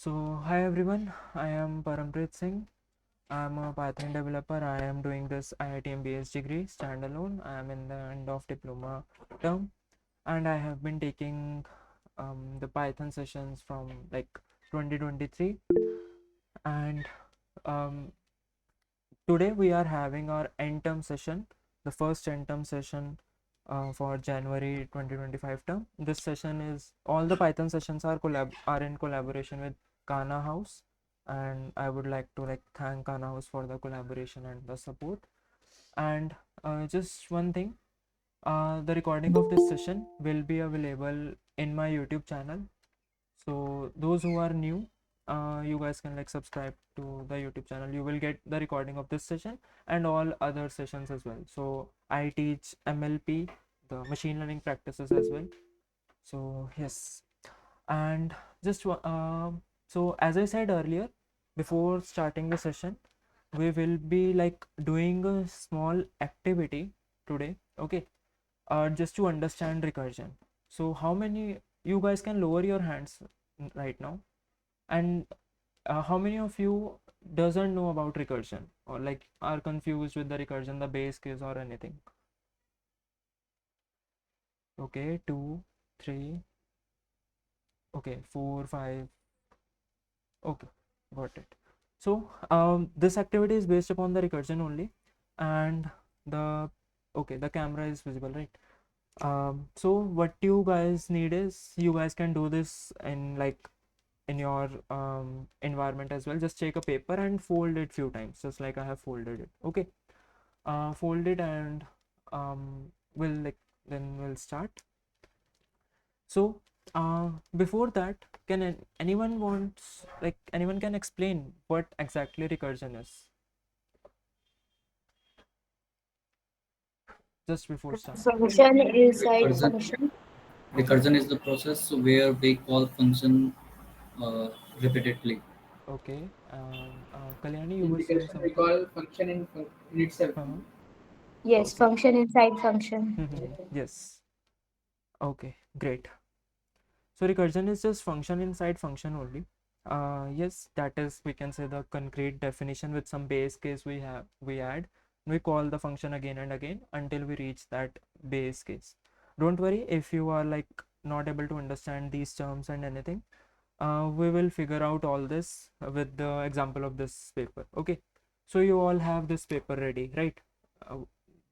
So hi everyone, I am Parampreet Singh. I am a Python developer. I am doing this iit-bs degree standalone. I am in the end of diploma term, and I have been taking the Python sessions from like 2023. And um, today we are having our end term session, the first end term session for January 2025 term. This session is all the Python sessions are in collaboration with Kanha House, and I would like to thank Kanha House for the collaboration and the support. And just one thing, the recording of this session will be available in my YouTube channel. So those who are new, you guys can subscribe to the YouTube channel. You will get the recording of this session and all other sessions as well. So I teach MLP, the machine learning practices as well. So yes, and just so as I said earlier, before starting the session, we will be doing a small activity today. Okay, just to understand recursion. So how many, you guys can lower your hands right now, and how many of you doesn't know about recursion or are confused with the recursion, the base case or anything? Okay, 2, 3, okay, 4, 5. Okay, got it. So this activity is based upon the recursion only, and the okay, the camera is visible, right? So what you guys need is, you guys can do this in your environment as well. Just take a paper and fold it few times, just like I have folded it. Okay, fold it, and we'll then we'll start. So before that, can anyone can explain what exactly recursion is, just before start? Function inside Recursion, function. recursion is the process where we call function repeatedly. Okay, Kalyani, you In were saying recursion, we something. call function in itself. Uh-huh. Yes, Okay. function inside function. Yes. Okay, great. So recursion is just function inside function only. Yes, that is, we can say, the concrete definition. With some base case we add, we call the function again and again until we reach that base case. Don't worry if you are not able to understand these terms and anything. We will figure out all this with the example of this paper. Okay, so you all have this paper ready, right?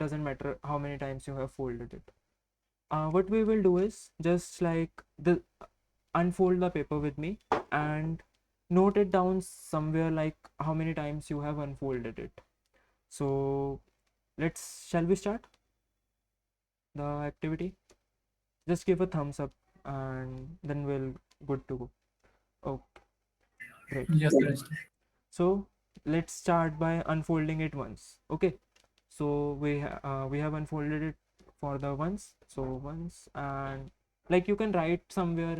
Doesn't matter how many times you have folded it. What we will do is just the unfold the paper with me and note it down somewhere, how many times you have unfolded it. So shall we start the activity? Just give a thumbs up and then we'll good to go. Okay, great. Yes, Raj. So let's start by unfolding it once. Okay, so we have unfolded it for the once. So once, and you can write somewhere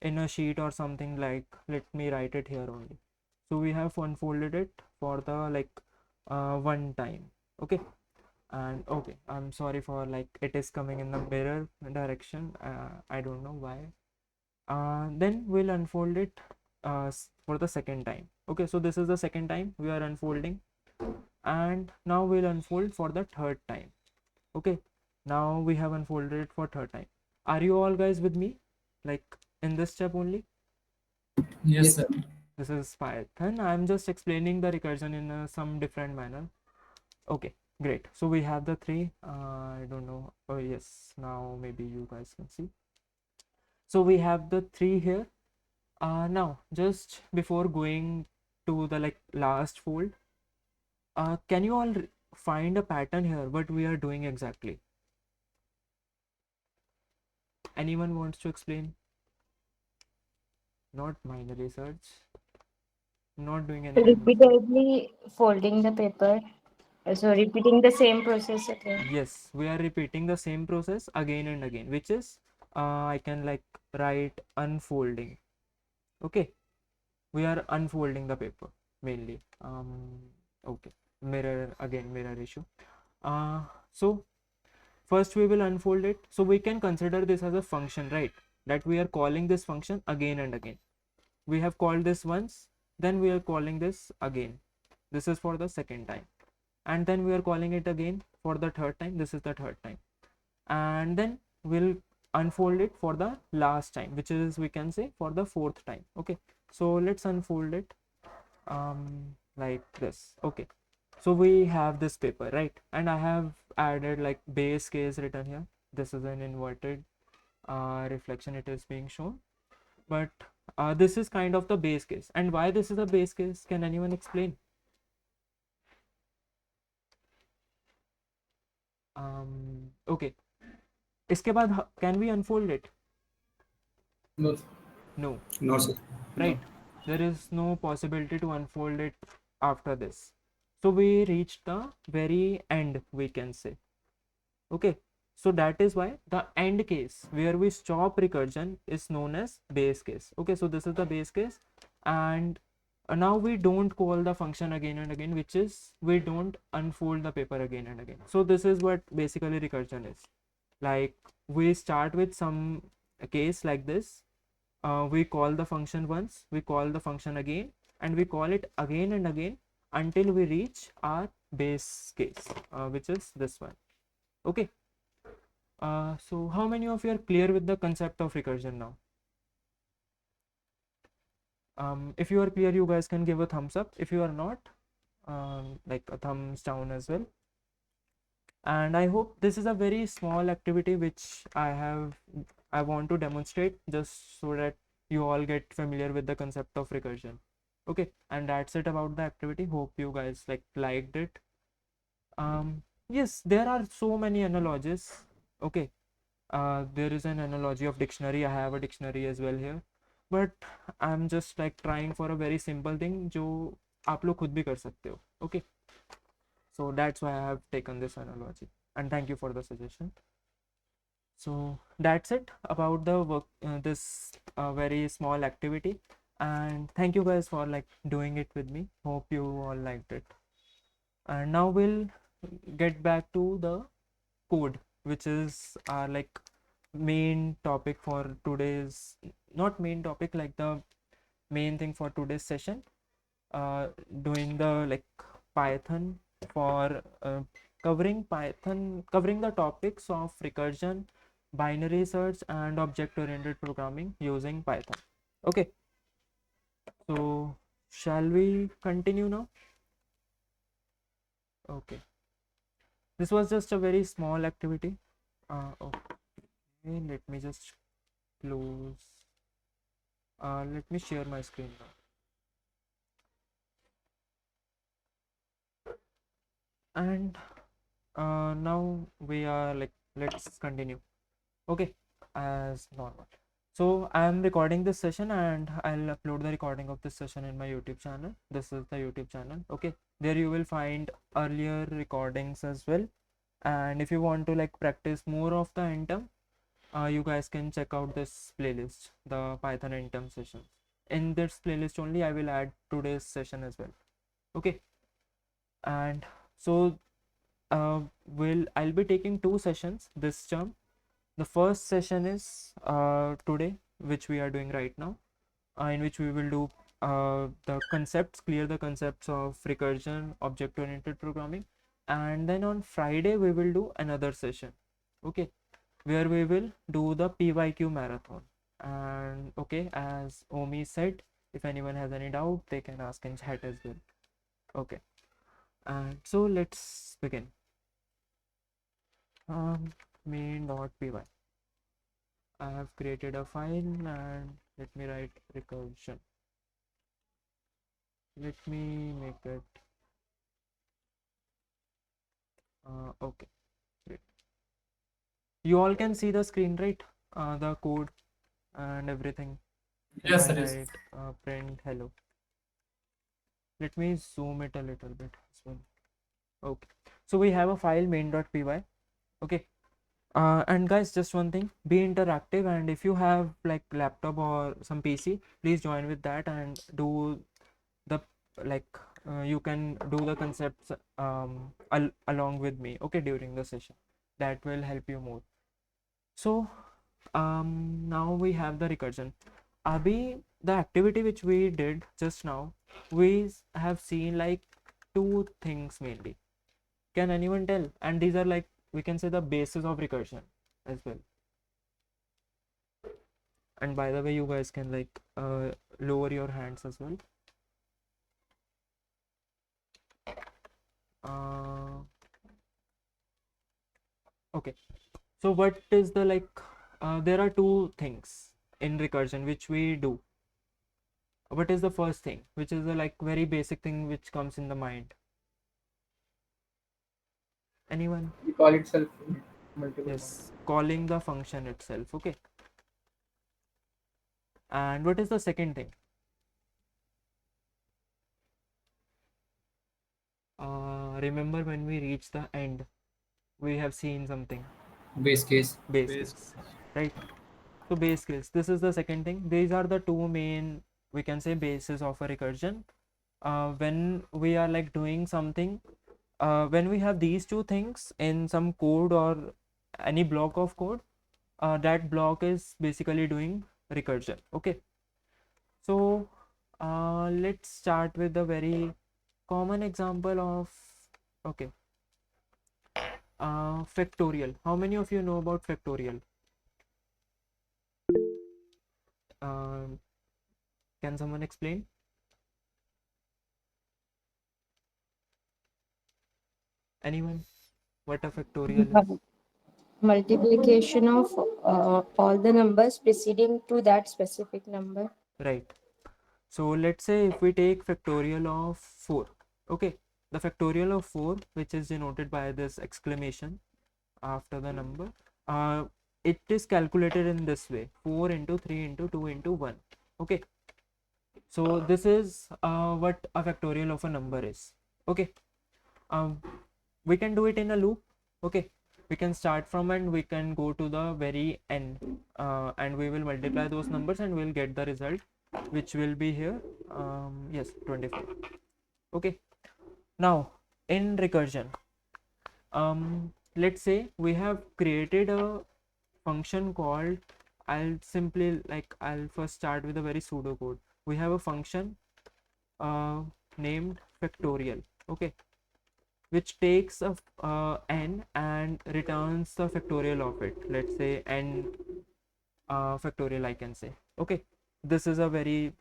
in a sheet or something. Let me write it here only. So we have unfolded it for the one time. Okay, and okay, I'm sorry for it is coming in the mirror direction. I don't know why. Then we'll unfold it for the second time. Okay, so this is the second time we are unfolding, and now we'll unfold for the third time. Okay, now we have unfolded it for third time. Are you all guys with me, in this step only? Yes, Yes, sir. sir. This is Python. I'm just explaining the recursion in some different manner. Okay, great. So we have the three. I don't know. Oh yes, now maybe you guys can see. So we have the three here. Now just before going to the last fold, can you all find a pattern here? What we are doing exactly? Anyone wants to explain? Not minor research. Not doing anything else. Repeatedly folding the paper. So repeating the same process again. Yes, we are repeating the same process again and again, which is I can write unfolding. Okay, we are unfolding the paper mainly. Okay, mirror again, mirror issue. So first we will unfold it. So we can consider this as a function, right? That we are calling this function again and again. we have called this once, then we are calling this again. This is for the second time, and then we are calling it again for the third time. This is the third time, and then we'll unfold it for the last time, which is, we can say, for the fourth time. Okay, so let's unfold it like this. Okay, so we have this paper, right? And I have added like base case written here. This is an inverted reflection it is being shown, but this is kind of the base case. And why this is a base case, can anyone explain? Okay, इसके बाद can we unfold it? No. No, No, sir. right? There is no possibility to unfold it after this. So we reached the very end, we can say. Okay, so that is why the end case where we stop recursion is known as base case. Okay, so this is the base case, and now we don't call the function again and again, which is we don't unfold the paper again and again. So this is what basically recursion is. Like, we start with some case like this, we call the function once, we call the function again, and we call it again and again until we reach our base case, which is this one. Okay, so how many of you are clear with the concept of recursion now? If you are clear, you guys can give a thumbs up. If you are not, like a thumbs down as well. And I hope this is a very small activity which I want to demonstrate, just so that you all get familiar with the concept of recursion. Okay, and that's it about the activity. Hope you guys liked it. Yes, there are so many analogies. Okay, there is an analogy of dictionary. I have a dictionary as well here, but I'm just like trying for a very simple thing जो आप लोग खुद भी कर सकते हो. Okay, so that's why I have taken this analogy, and thank you for the suggestion. So that's it about the work, this very small activity, and thank you guys for doing it with me. Hope you all liked it. And now we'll get back to the code, which is our main topic for today's, not main topic, like the main thing for today's session, doing the Python for covering the topics of recursion, binary search, and object oriented programming using Python. Okay, so shall we continue now? Okay, this was just a very small activity. Okay, let me just close, let me share my screen now. And now we are let's continue. Okay, as normal. So I am recording this session, and I'll upload the recording of this session in my YouTube channel. This is the YouTube channel. Okay, there you will find earlier recordings as well. And if you want to practice more of the end-term, you guys can check out this playlist, the Python end-term sessions. In this playlist only I will add today's session as well. Okay, and so I'll be taking 2 sessions this term. The first session is today, which we are doing right now, in which we will do the concepts, clear the concepts of recursion, object oriented programming. And then on Friday we will do another session, okay, where we will do the PYQ marathon. And okay, as Omi said, if anyone has any doubt, they can ask in chat as well. Okay, and so let's begin. Main.py. I have created a file, and let me write recursion. Let me make it okay, great. You all can see the screen, right? The code and everything. Yes, I sir. Yes. write print hello. Let me zoom it a little bit as well. Okay, so we have a file main.py. Okay, and guys, just one thing, be interactive, and if you have laptop or some PC, please join with that and do the you can do the concepts along with me, okay, during the session. That will help you more. So now we have the recursion. Abhi, the activity which we did just now, we have seen like two things mainly. Can anyone tell? And these are like, we can say, the basis of recursion as well. And by the way, you guys can like lower your hands as well. Okay, so what is the like there are two things in recursion which we do. What is the first thing, which is the like very basic thing which comes in the mind? Anyone? We call itself multiple points. Yes, calling the function itself. Okay, and what is the second thing? Remember when we reach the end, we have seen something. Base case. Base case, right? So base case, this is the second thing. These are the two main, we can say, bases of a recursion. When we are like doing something, when we have these two things in some code or any block of code, that block is basically doing recursion. Okay, so let's start with a very common example of, okay, factorial. How many of you know about factorial? Um, can someone explain? Anyone? What a factorial is? Multiplication of all the numbers preceding to that specific number. Right. So let's say if we take factorial of 4, okay, the factorial of 4, which is denoted by this exclamation after the number, it is calculated in this way: 4 into 3 into 2 into 1. Okay, so this is what a factorial of a number is. Okay, we can do it in a loop. Okay, we can start from and we can go to the very end, and we will multiply those numbers and we'll get the result, which will be here. Yes, 24. Okay, now in recursion, let's say we have created a function called, I'll first start with a very pseudo code. We have a function named factorial. Okay, which takes a n and returns the factorial of it. Let's say n factorial, I can say. Okay, this is a very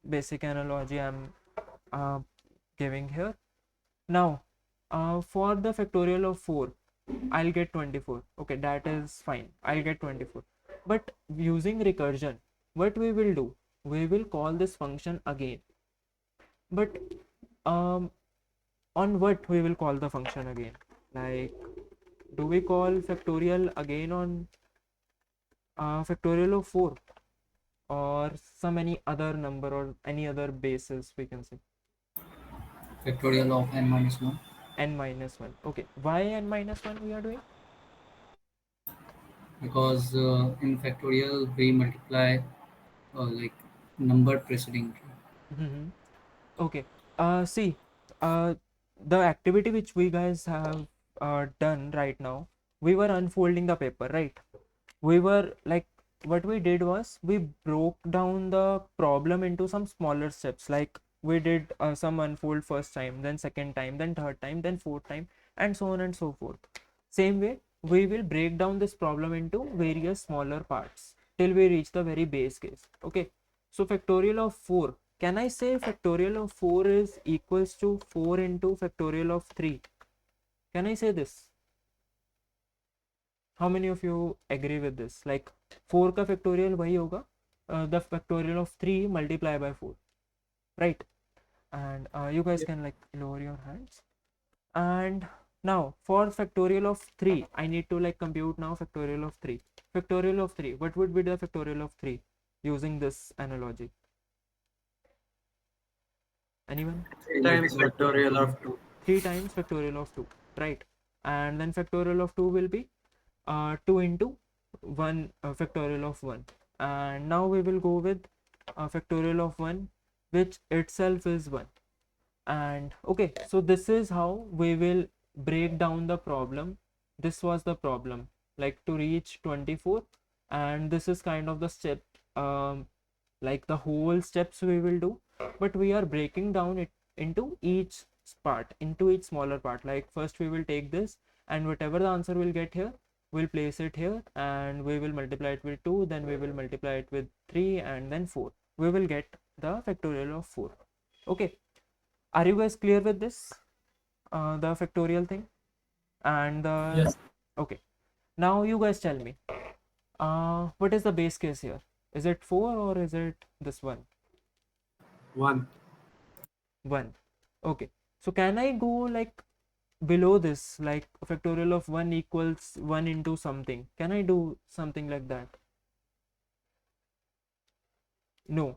basic analogy I'm giving here. Now for the factorial of 4, I'll get 24. Okay, that is fine, I'll get 24. But using recursion, what we will do, we will call this function again. But on what we will call the function again? Like, do we call factorial again on factorial of 4, or some any other number or any other basis, we can say? Factorial of n minus 1. N minus 1. Okay, why n minus 1 we are doing? Because in factorial we multiply like number preceding. Mhm. Okay, see, the activity which we guys have done right now, we were unfolding the paper, right? We were like, what we did was we broke down the problem into some smaller steps. Like we did some unfold first time, then second time, then third time, then fourth time, and so on and so forth. Same way, we will break down this problem into various smaller parts till we reach the very base case. Okay, so factorial of 4, can I say factorial of 4 is equals to 4 into factorial of 3? Can I say this? How many of you agree with this? Like 4 का factorial वही होगा the factorial of 3 multiply by 4, right? And you guys can like lower your hands. And now for factorial of 3, I need to like compute now factorial of 3. Factorial of 3, what would be the factorial of 3 using this analogy? Anyone? 3 times factorial of 2. 3 times factorial of 2, right? And then factorial of 2 will be 2 into 1 factorial of 1. And now we will go with factorial of 1, which itself is 1. And okay, so this is how we will break down the problem. This was the problem, like to reach 24, and this is kind of the step like the whole steps we will do, but we are breaking down it into each part, into each smaller part. Like first we will take this, and whatever the answer we'll get here, we'll place it here, and we will multiply it with 2, then we will multiply it with 3, and then 4. We will get the factorial of 4. Okay, are you guys clear with this, the factorial thing and the Yes. okay, now you guys tell me, what is the base case here? Is it 4 or is it this one? 1. 1. Okay, so can I go like below this, like factorial of 1 equals 1 into something? Can I do something like that? No.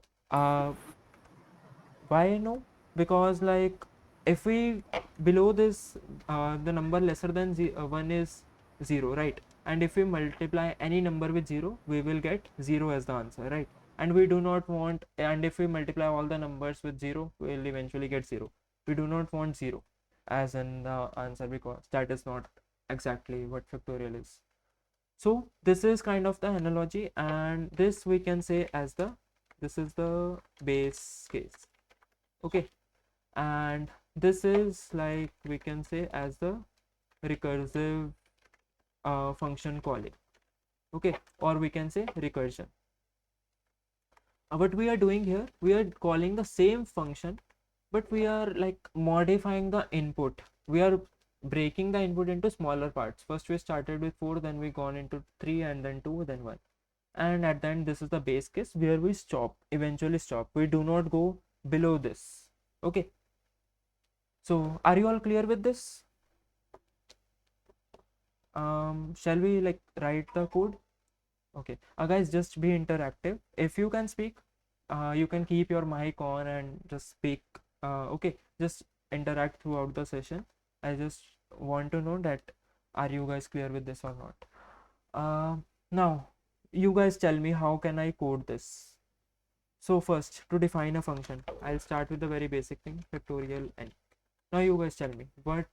Why no? Because like if we below this, the number lesser than 1 is 0, right? And if we multiply any number with 0, we will get 0 as the answer, right? And we do not want, and if we multiply all the numbers with 0, we'll eventually get 0. We do not want 0 as in the answer, because that is not exactly what factorial is. So this is kind of the analogy, and this we can say as the, this is the base case. Okay, and this is like we can say as the recursive function calling. Okay, or we can say recursion. What we are doing here, we are calling the same function, but we are like modifying the input. We are breaking the input into smaller parts. First we started with 4, then we gone into 3, and then 2, then 1, and at the end this is the base case where we stop, eventually stop. We do not go below this. Okay, so are you all clear with this? Shall we like write the code? Okay, guys, just be interactive. If you can speak, you can keep your mic on and just speak. Okay, just interact throughout the session. I just want to know that are you guys clear with this or not. Now you guys tell me, how can I code this? So first, to define a function, I'll start with the very basic thing, factorial n. Now you guys tell me, what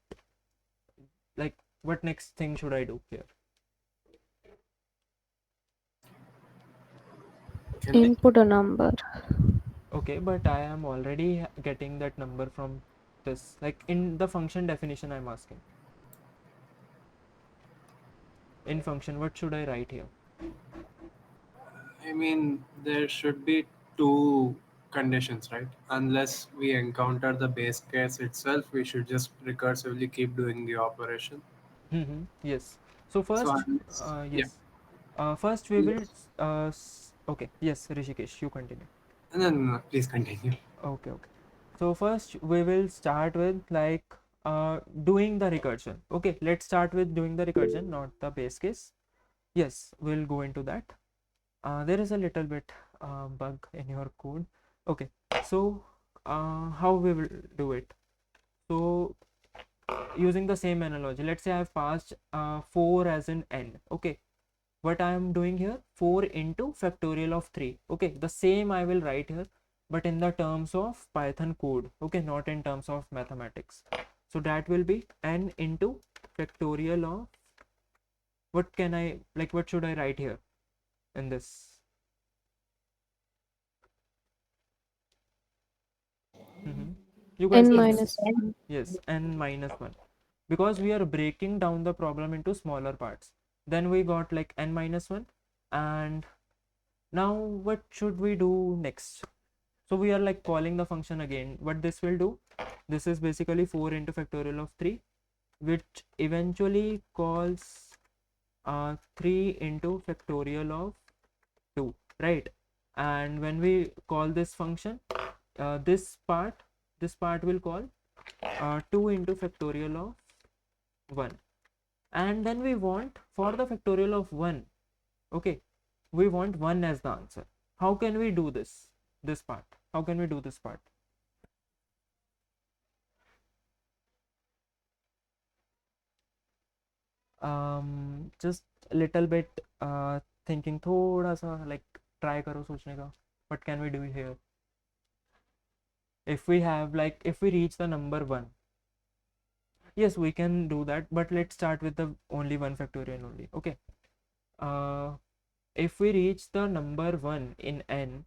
what next thing should I do here? Input a number. Okay, but I am already getting that number from this, like in the function definition I'm asking. In function, what should I write here? I mean, there should be two conditions, right? Unless we encounter the base case itself, we should just recursively keep doing the operation. Yes. So So, first, yeah. yes. First we will, okay, yes, Rishikesh, you continue. And then please continue. Okay, okay. So first we will start with like doing the recursion. Okay, let's start with doing the recursion, not the base case. Yes, we'll go into that. There is a little bit bug in your code. Okay, so how we will do it? So using the same analogy, let's say I've passed 4 as in n. Okay, what I am doing here, 4 into factorial of 3. Okay, the same I will write here, but in the terms of Python code. Okay, not in terms of mathematics. So that will be n into factorial of, what can I, like what should I write here in this? You guys N can, minus 1. yes, n minus 1, because we are breaking down the problem into smaller parts. Then we got like n minus 1, and now what should we do next? So we are like calling the function again. What this will do, this is basically 4 into factorial of 3, which eventually calls 3 into factorial of 2, right? And when we call this function, this part will call 2 into factorial of 1. And then we want, for the factorial of 1, okay, we want 1 as the answer. How can we do this part? How can we do this part? Just a little bit thinking, थोड़ा सा like try करो सोचने का. What can we do here? If we have like, if we reach the number 1, yes, we can do that, but let's start with the only 1 factorial only. Okay, if we reach the number 1 in n,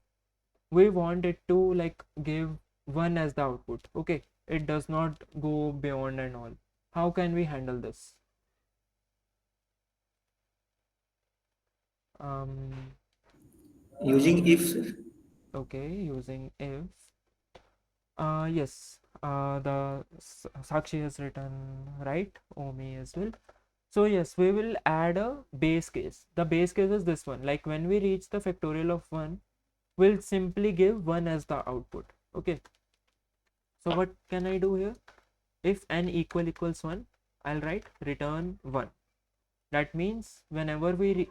we want it to like give 1 as the output. Okay, it does not go beyond and all. How can we handle this? um Using ifs. okay, using if. Yes, the Sakshi has written right, Omi as well. So yes, we will add a base case. The base case is this one. Like when we reach the factorial of 1, we'll simply give 1 as the output. Okay. So what can I do here? If n equals 1, I'll write return 1. That means whenever we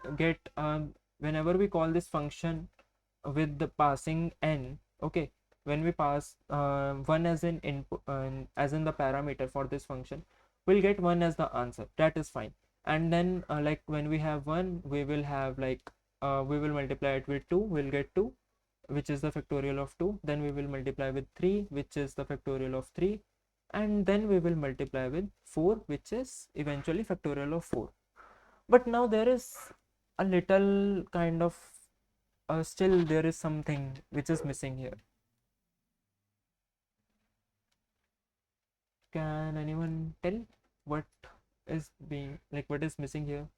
whenever we call this function with the passing n, okay, when we pass 1 as an input, as in the parameter for this function, we'll get 1 as the answer. That is fine. And then like when we have 1, we will have like we will multiply it with 2, we'll get 2, which is the factorial of 2. Then we will multiply with 3, which is the factorial of 3, and then we will multiply with 4, which is eventually factorial of 4. But now there is a little kind of still there is something which is missing here. Can anyone tell what is being like, what is missing here?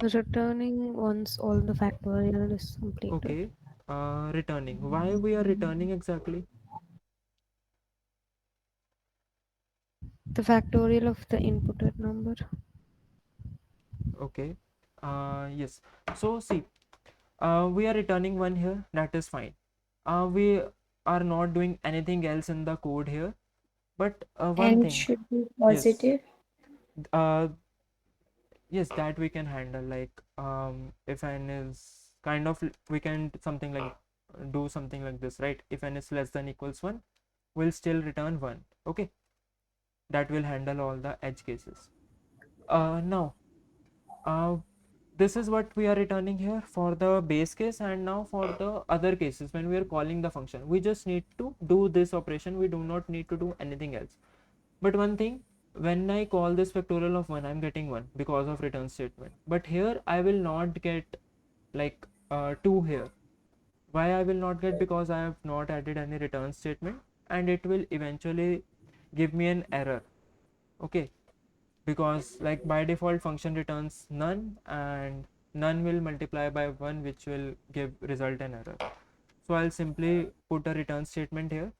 Returning once all the factorial is completed. Okay, returning. Why we are returning exactly? The factorial of the inputted number. Okay, yes. So see, we are returning 1 here. That is fine. We are not doing anything else in the code here. But one And thing, should be yes, positive. uh, yes, that we can handle. Like if n is kind of we can something like do something like this, right? If n is less than equals 1, we'll still return 1. Okay, that will handle all the edge cases. Now uh, this is what we are returning here for the base case. And now for the other cases, when we are calling the function, we just need to do this operation. We do not need to do anything else. But one thing, when I call this factorial of 1, I'm getting 1 because of return statement. But here I will not get like 2 here. Why I will not get? Because I have not added any return statement, and it will eventually give me an error. Okay, because like by default function returns none, and none will multiply by 1, which will give result an error. So I'll simply put a return statement here.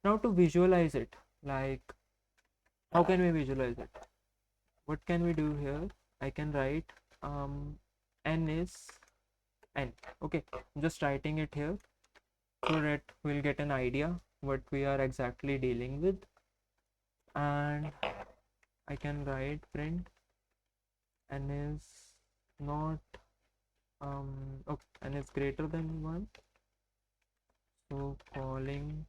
Now to visualize it, like how can we visualize it? What can we do here? I can write n is n. Okay, I'm just writing it here so that we'll get an idea what we are exactly dealing with. And I can write print n is not okay, n is greater than 1, so calling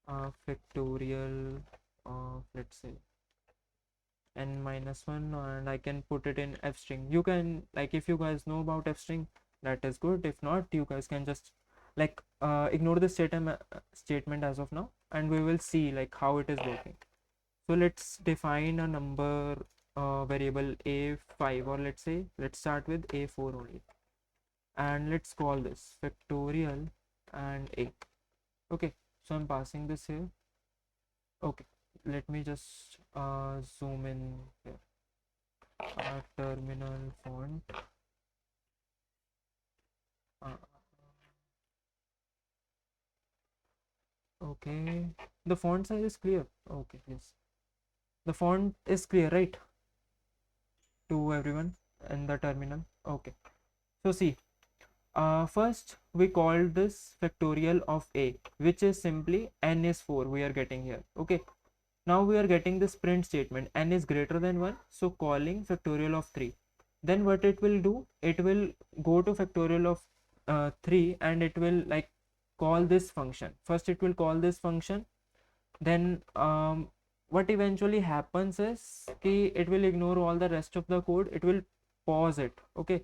factorial of, let's say, n minus 1, and I can put it in f string. You can, like, if you guys know about f string, that is good. If not, you guys can just like ignore the statement as of now, and we will see like how it is working. So let's define a number variable a5, or let's start with a4 only, and let's call this factorial and a. Okay, so I'm passing this here. Okay, let me just zoom in here. Terminal font. Uh, okay, the font size is clear. Okay, yes, the font is clear, right, to everyone in the terminal. Okay, so see, first we called this factorial of a, which is simply n is 4 we are getting here. Okay, now we are getting this print statement, n is greater than 1, so calling factorial of 3. Then what it will do, it will go to factorial of 3, and it will like call this function. First it will call this function, then what eventually happens is कि it will ignore all the rest of the code, it will pause it. Okay,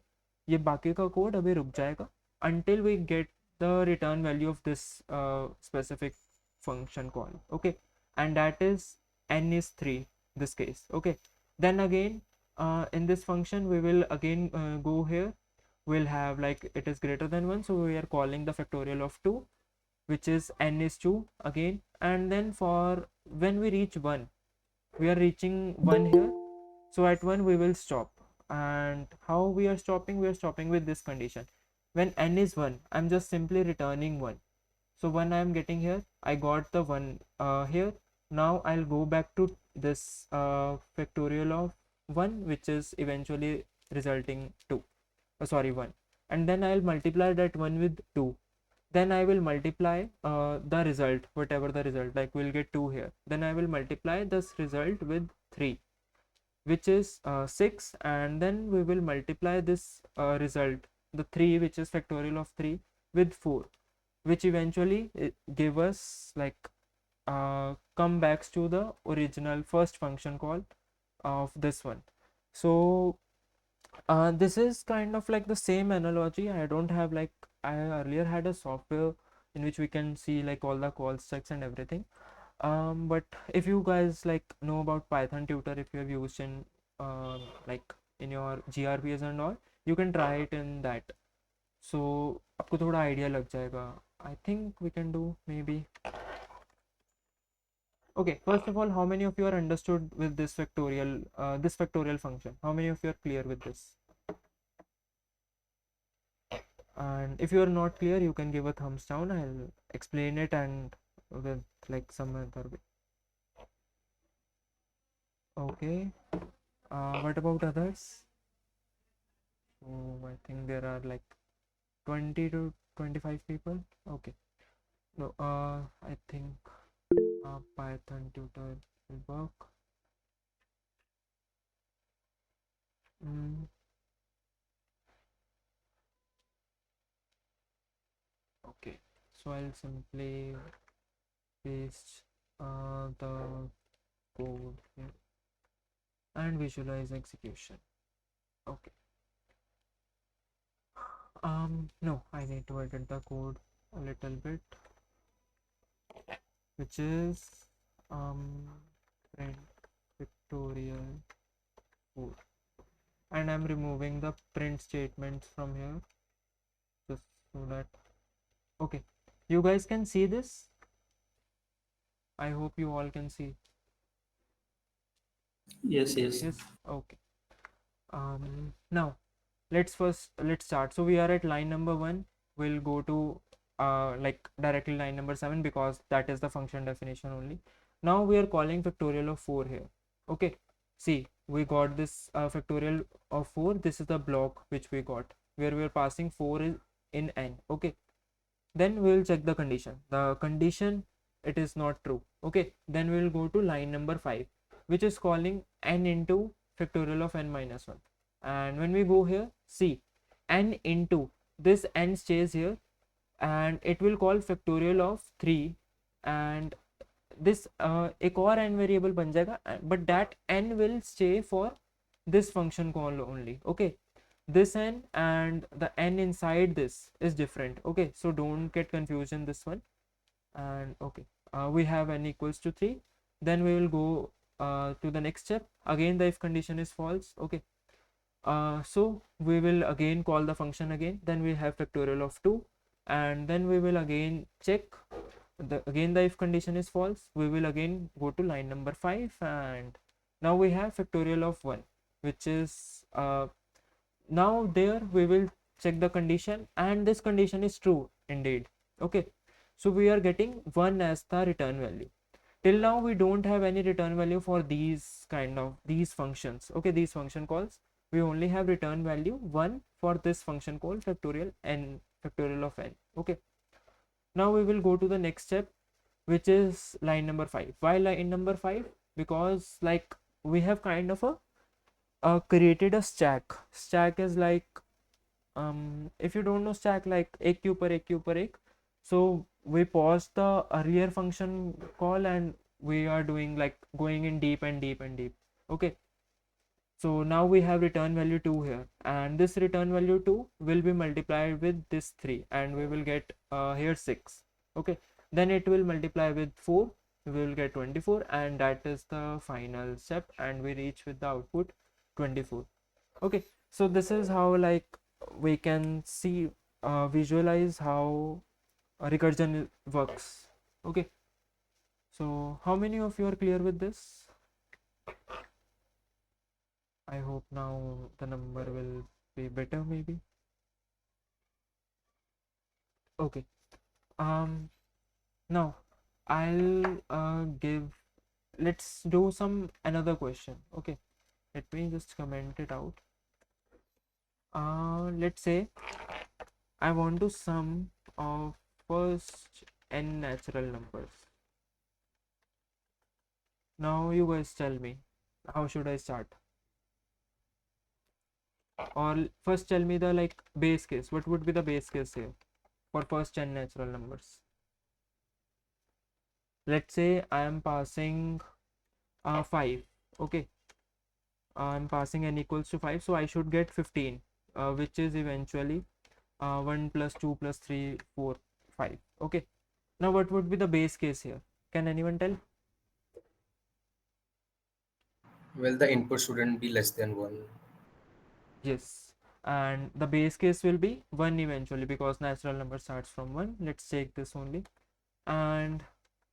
ये बाकी का code अभी रुक जाएगा until we get the return value of this specific function call. Okay, and that is n is 3 this case. Okay, then again in this function we will again go here, we'll have like it is greater than 1, so we are calling the factorial of 2, which is n is 2 again. And then for when we reach 1, we are reaching 1 here, so at 1 we will stop. And how we are stopping? We are stopping with this condition: when n is 1, I'm just simply returning 1. So when I'm getting here, I got the 1 here. Now I'll go back to this factorial of 1, which is eventually resulting 2, sorry 1, and then I'll multiply that 1 with 2. Then I will multiply the result, whatever the result, like we'll get 2 here. Then I will multiply this result with 3, which is 6, and then we will multiply this result, the 3, which is factorial of 3, with 4, which eventually give us like come back to the original first function call of this one. So this is kind of like the same analogy. I don't have like, I earlier had a software in which we can see like all the call checks and everything. But if you guys like know about Python tutor, if you have used in like in your GRPs and all, you can try it in that. So आपको थोड़ा idea लग जाएगा. I think we can do maybe. Okay, first of all, how many of you are understood with this factorial function? How many of you are clear with this? And if you are not clear, you can give a thumbs down. I'll explain it and with like some other way. Okay, what about others? So I think there are like 20 to 25 people. Okay, no, I think Python tutor will work. Okay, so I'll simply paste the code here and visualize execution. Okay. No, I need to edit the code a little bit, which is print pictorial code, and I'm removing the print statements from here just so that, okay, you guys can see this. I hope you all can see. Yes, yes. Yes, okay. Now let's start. So we are at line number 1. We'll go to like directly line number 7, because that is the function definition only. Now we are calling factorial of 4 here. Okay, see, we got this factorial of 4. This is the block which we got, where we are passing 4 in n. Okay, then we will check the condition. The condition, it is not true. Okay, then we will go to line number 5, which is calling n into factorial of n minus 1. And when we go here, see, n into this n stays here, and it will call factorial of 3, and this एक और n variable बन जाएगा, but that n will stay for this function call only. Okay, this n and the n inside this is different. Okay, so don't get confused in this one. And okay, we have n equals to 3. Then we will go to the next step. Again, the if condition is false. Okay, so we will again call the function again. Then we have factorial of 2, and then we will again check again the if condition is false. We will again go to line number 5, and now we have factorial of 1, which is now there we will check the condition, and this condition is true indeed. Okay, so we are getting 1 as the return value. Till now we don't have any return value for these functions. Okay, these function calls, we only have return value 1 for this function called factorial of n. Okay, now we will go to the next step, which is line number 5. Why line number 5? Because like we have kind of a created a stack is like if you don't know stack, like ek ke upar ek ke upar ek. So we pause the earlier function call, and we are doing like going in deep and deep and deep. Okay, so now we have return value 2 here, and this return value 2 will be multiplied with this 3, and we will get here 6. Okay, then it will multiply with 4, we will get 24, and that is the final step, and we reach with the output 24. Okay, so this is how like we can see, visualize how recursion works. Okay, so how many of you are clear with this? I hope now the number will be better, maybe. Okay. Now I'll give, let's do some another question. Okay, let me just comment it out. Let's say I want to sum of first n natural numbers. Now you guys tell me, how should I start? Or first tell me the like base case. What would be the base case here for first n natural numbers? Let's say I am passing 5. Okay, I'm passing n equals to 5, so I should get 15, which is eventually 1 plus 2 plus 3 4 5. Okay, now what would be the base case here? Can anyone tell? Well, the input shouldn't be less than 1. Yes, and the base case will be 1 eventually, because natural number starts from 1. Let's take this only. And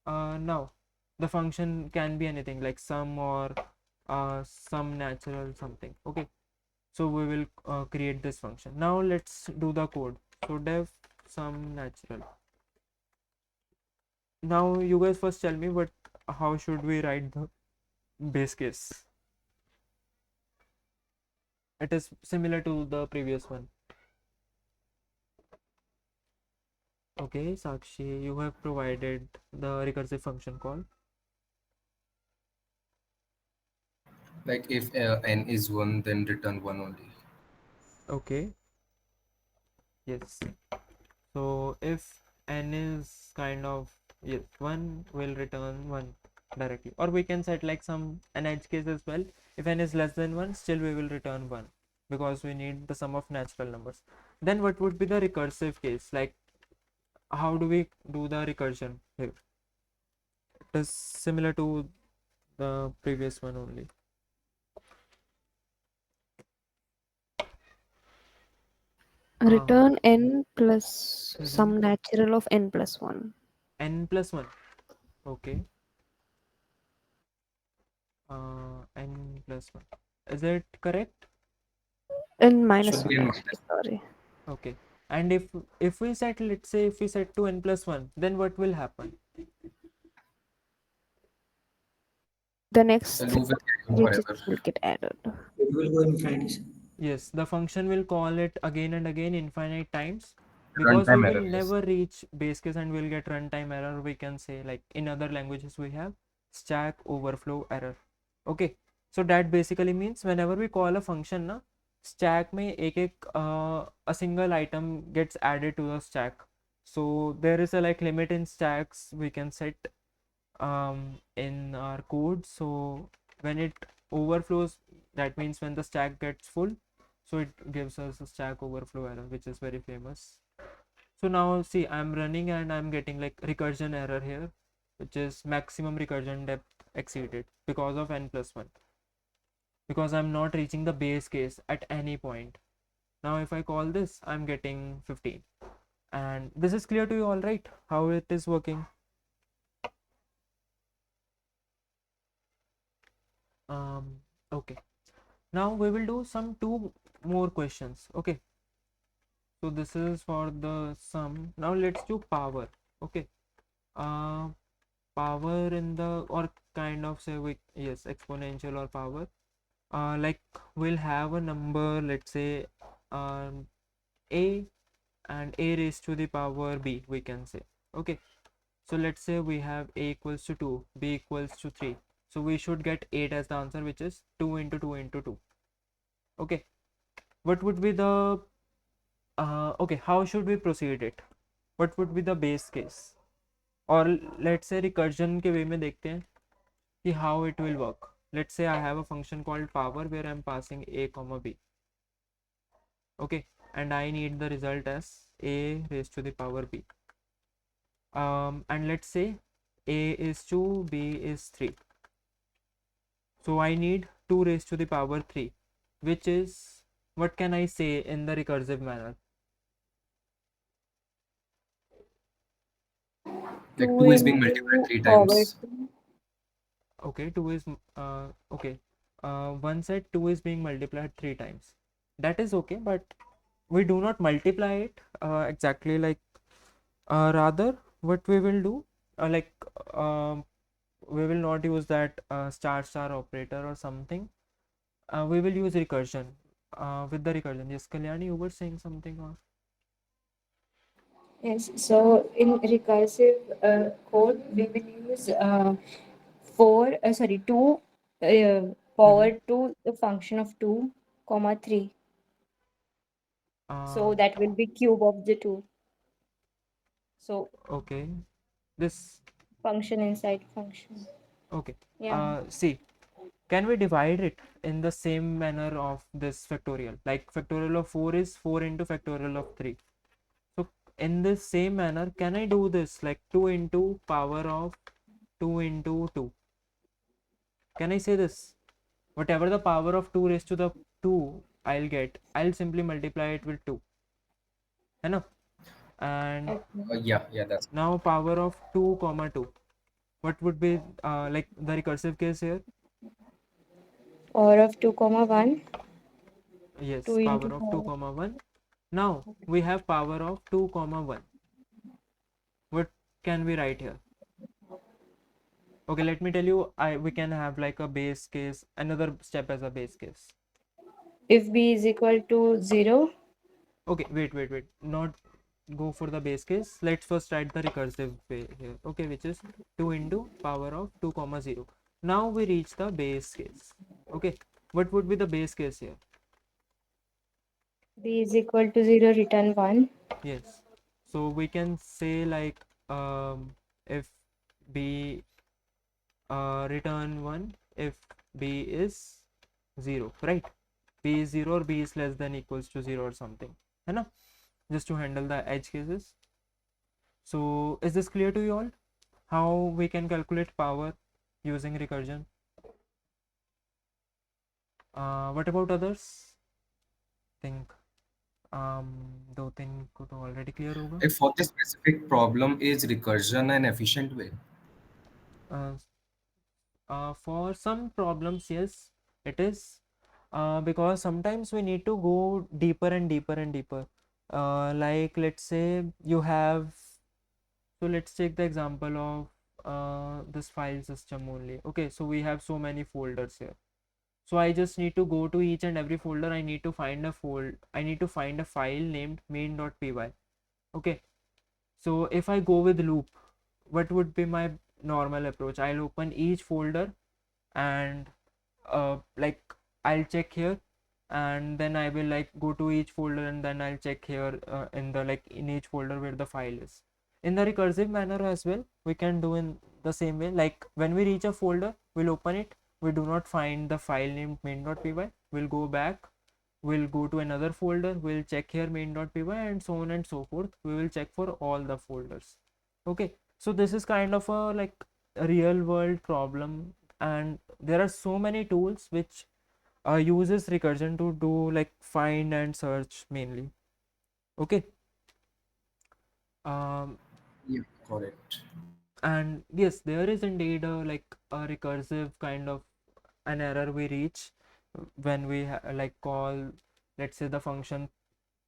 now the function can be anything like sum or sum natural something. Okay, so we will create this function. Now let's do the code. So def sum natural. Now you guys first tell me how should we write the base case? It is similar to the previous one. Okay, Sakshi, you have provided the recursive function call. Like if n is 1, then return 1 only. Okay, yes. So if n is kind of, yes, 1 will return 1 directly, or we can set like an edge case as well. If n is less than 1, still we will return 1, because we need the sum of natural numbers. Then what would be the recursive case? Like, how do we do the recursion here? It is similar to the previous one only. Return n plus Mhm. some natural of n plus 1. N plus 1. Okay. N plus 1. Is it correct? N minus Should be 1 n actually, sorry. Okay. And if we set, let's say if we set to n plus 1, then what will happen? The The next loop will carry on digits forever. will get added. It will go infinity. Yes, the function will call it again and again infinite times, because we Runtime will error, yes. never reach base case and we'll get runtime error. We can say, like in other languages we have stack overflow error. Okay, so that basically means whenever we call a function na, stack में एक a single item gets added to the stack. So there is a like limit in stacks we can set in our code. So when it overflows, that means when the stack gets full, so it gives us a stack overflow error, which is very famous. So now see, I'm running and I'm getting like recursion error here, which is maximum recursion depth exceeded because of n plus 1, because I'm not reaching the base case at any point. Now if I call this, I'm getting 15. And this is clear to you, all right, how it is working? Okay, now we will do some 2 more questions. Okay, so this is for the sum. Now let's do power. Okay, uh power in the, or kind of say we, yes, exponential or power. Like we'll have a number, let's say a, and a raised to the power b, we can say. Okay, so let's say we have a equals to 2, b equals to 3, so we should get 8 as the answer, which is 2 into 2 into 2. Okay, what would be the okay, how should we proceed it? What would be the base case? Or let's say recursion के way में देखते हैं कि how it will work. Let's say I have a function called power where I'm passing a comma b. Okay, and I need the result as a raised to the power b. And let's say a is 2, b is 3. So I need 2 raised to the power 3, which is what can I say in the recursive manner? Like 2 2 is being multiplied into 3 forward times. 2. Okay, 2 is okay. One said 2 is being multiplied 3 times. That is okay, but we do not multiply it exactly like rather what we will do like we will not use that star star operator or something. We will use recursion with the recursion. Yes, Kalyani, you were saying something or Yes, so in recursive code, we will use 2 mm-hmm. forward to the function of 2, comma 3. uh, So that will be cube of the 2. So okay, this function inside function. okay. Yeah. See, can we divide it in the same manner of this factorial? Like factorial of 4 is 4 into factorial of 3. So in this same manner, can I do this like 2 into power of 2 into 2? Can I say this? Whatever the power of 2 raised to the 2 I'll get, I'll simply multiply it with 2. है ना? And Okay. Yeah, that's now power of 2 comma 2. What would be like the recursive case here? Power of 2, comma 1. 2 Yes, into power of 2 4. comma 1. Now we have power of 2 comma 1. What can we write here? Okay, let me tell you, we can have like a base case, another step as a base case. If b is equal to 0, Okay, wait. Not go for the base case. Let's first write the recursive way here. Okay, which is 2 into power of 2 comma 0. Now we reach the base case. Okay, what would be the base case here? b is equal to 0, return 1. Yes. So we can say like if b return 1 if b is 0, right? B is 0 or b is less than equals to 0 or something, है ना? Just to handle the edge cases. So is this clear to you all? How we can calculate power using recursion? What about others? Think दो तीन को तो already clear होगा. like for this specific problem, is recursion an efficient way? Uh, for some problems, yes, it is. Because sometimes we need to go deeper and deeper and deeper. Like let's say you have, so let's take the example of this file system only. Okay, so we have so many folders here. So I just need to go to each and every folder. I need to find a file named main.py. Okay, so if I go with loop, what would be my normal approach? I'll open each folder and like I'll check here, and then I will like go to each folder and then I'll check here in the like in each folder where the file is. In the recursive manner as well, we can do in the same way. Like when we reach a folder, we'll open it, we do not find the file named main.py, we'll go back, we'll go to another folder, we'll check here main.py, and so on and so forth. We will check for all the folders. Okay, so this is kind of a like a real world problem, and there are so many tools which uses recursion to do like find and search mainly. Okay, um, Yeah, correct. and yes, there is indeed a like a recursive kind of an error we reach when we like call, let's say, the function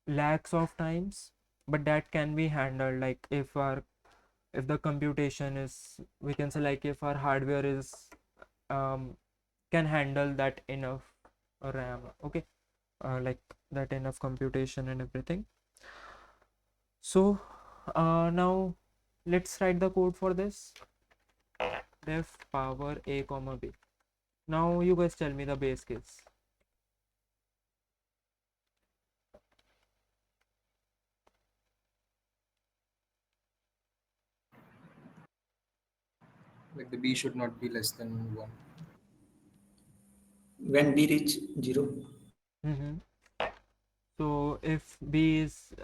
lakhs of times, but that can be handled. Like if the computation is, we can say, like if our hardware is um can handle that enough RAM. Okay, like that enough computation and everything. So now let's write the code for this. Def power a comma b. Now you guys tell me the base case. Like the b should not be less than 1. When b reach 0, Mm-hmm. So if b is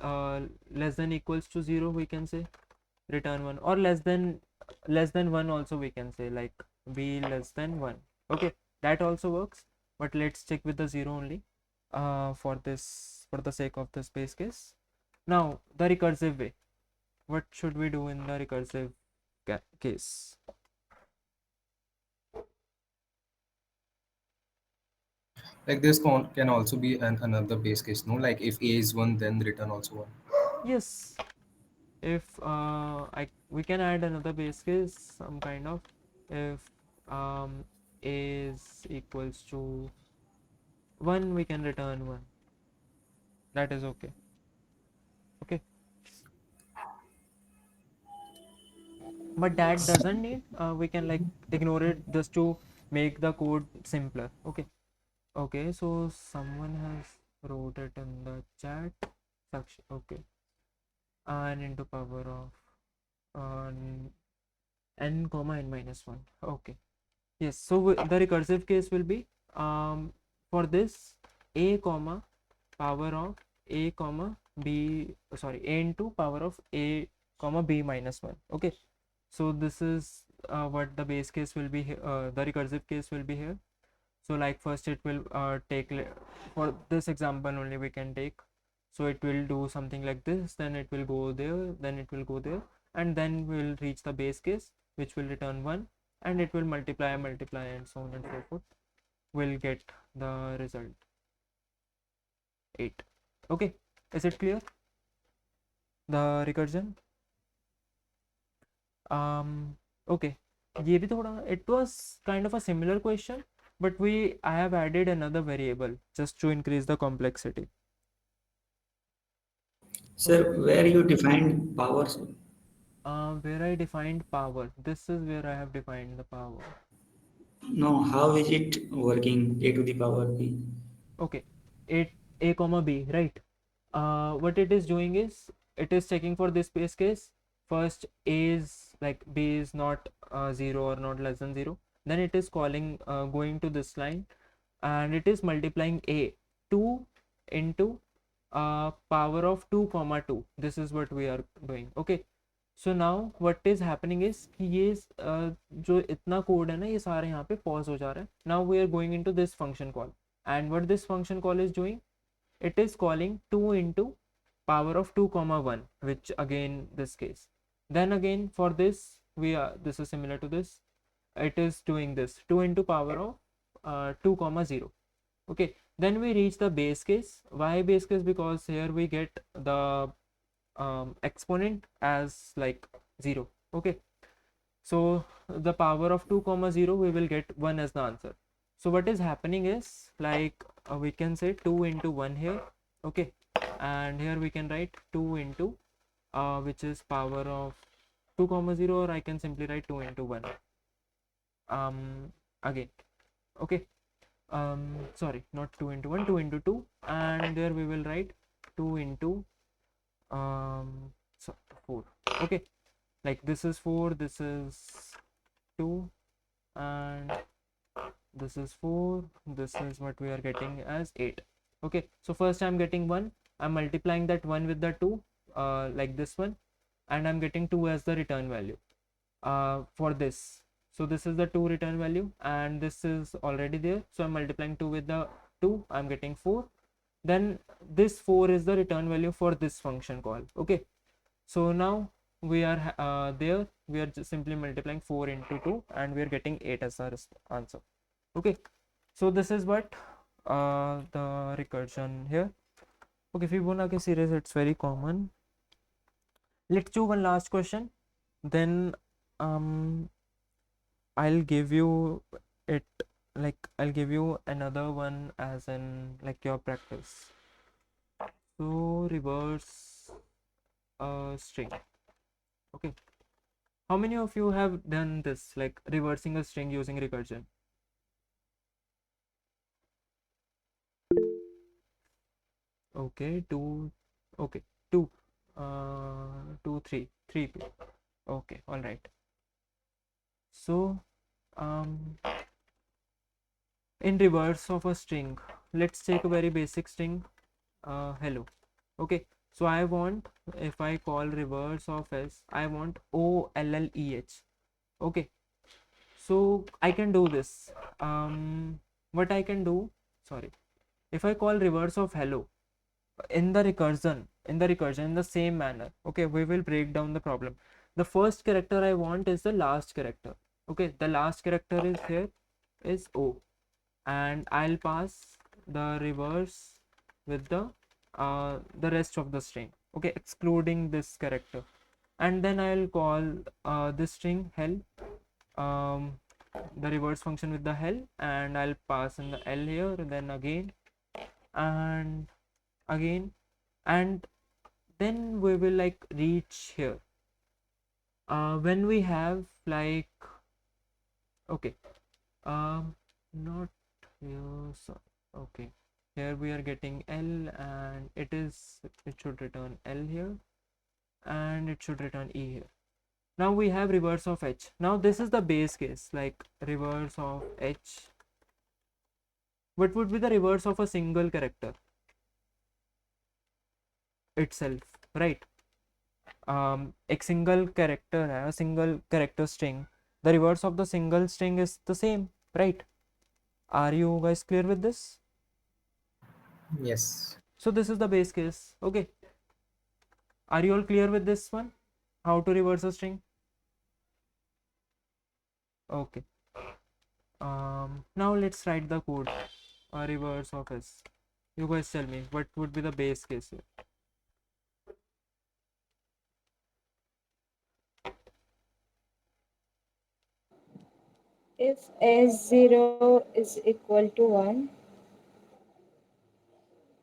less than equals to 0, we can say return 1, or less than 1 also we can say, like b less than 1. Okay, that also works, but let's stick with the 0 only. for the sake of this base case. Now the recursive way, what should we do in the recursive case? Like this can also be another base case, no? Like if A is 1, then return also 1. Yes, if we can add another base case, some kind of, if a is equals to 1, we can return 1. That is okay. Okay, but that doesn't need, we can like ignore it just to make the code simpler. Okay. Okay, so someone has wrote it in the chat section. Okay, and into power of n comma n minus 1. Okay, yes, so the recursive case will be for this a comma power of a comma b, sorry, a into power of a comma b minus 1. Okay, so this is what the base case will be the recursive case will be here. So like first it will take, for this example only we can take, so it will do something like this, then it will go there, then it will go there, and then we'll reach the base case which will return 1, and it will multiply and so on and so forth. We'll get the result 8. Okay, is it clear, the recursion? Okay, ये भी थोड़ा, it was kind of a similar question, but I have added another variable just to increase the complexity. Sir, where you defined powers? Where I defined power, this is where I have defined the power. No, how is it working? A to the power b. Okay, a comma b, right? What it is doing is, it is checking for this base case. First a is like, b is not 0 or not less than 0, then it is calling, going to this line, and it is multiplying a 2 into power of 2 comma 2. This is what we are doing. Okay, so now what is happening is कि ये जो इतना code है ना, ये सारे यहाँ पे पॉज हो जा रहा है. Now we are going into this function call, and what this function call is doing, it is calling 2 into power of 2 comma 1, which again this case. Then again for this, this is similar to this, it is doing this 2 into power of 2 comma 0. Okay, then we reach the base case. Why base case? Because here we get the exponent as like 0. Okay, so the power of 2 comma 0, we will get 1 as the answer. So what is happening is, like we can say 2 into 1 here. Okay, and here we can write 2 into which is power of 2 comma 0, or I can simply write 2 into 1 again. Okay, sorry, not 2 into 1, 2 into 2, and there we will write 2 into so 4. Okay, like this is 4, this is 2, and this is 4, this is what we are getting as 8. Okay, so first I'm getting 1, I'm multiplying that 1 with the 2, like this one, and I'm getting 2 as the return value for this. So this is the 2 return value, and this is already there, so I'm multiplying 2 with the 2, I'm getting 4. Then this 4 is the return value for this function call. Okay, so now we are there, we are just simply multiplying 4 into 2, and we are getting 8 as our answer. Okay, so this is what the recursion here. Okay, Fibonacci series, it's very common. Let's do one last question, then I'll give you it, like I'll give you another one as in like your practice. So reverse a string. Okay, how many of you have done this, like reversing a string using recursion? Okay, two. Okay, two. Two, three people. Okay, all right. So in reverse of a string, let's take a very basic string, hello. Okay, so I want, if I call reverse of s, I want OLLEH. Okay, so I can do this. What I can do, sorry, if I call reverse of hello in the recursion, in the same manner, okay, we will break down the problem. The first character I want is the last character. Okay, the last character is here is O, and I'll pass the reverse with the rest of the string, okay, excluding this character. And then I'll call this string hell, um, the reverse function with the hell, and I'll pass in the L here, then again and again, and then we will like reach here when we have like, okay, not here, so okay, here we are getting L, and it should return L here, and it should return E here. Now we have reverse of H. Now this is the base case, like reverse of H. What would be the reverse of a single character itself, right? एक single character है, a single character string, the reverse of the single string is the same, right? Are you guys clear with this? Yes. So this is the base case. Okay, are you all clear with this one, how to reverse a string? Okay, now let's write the code, reverse of S. You guys tell me what would be the base case here. If S0 is equal to 1,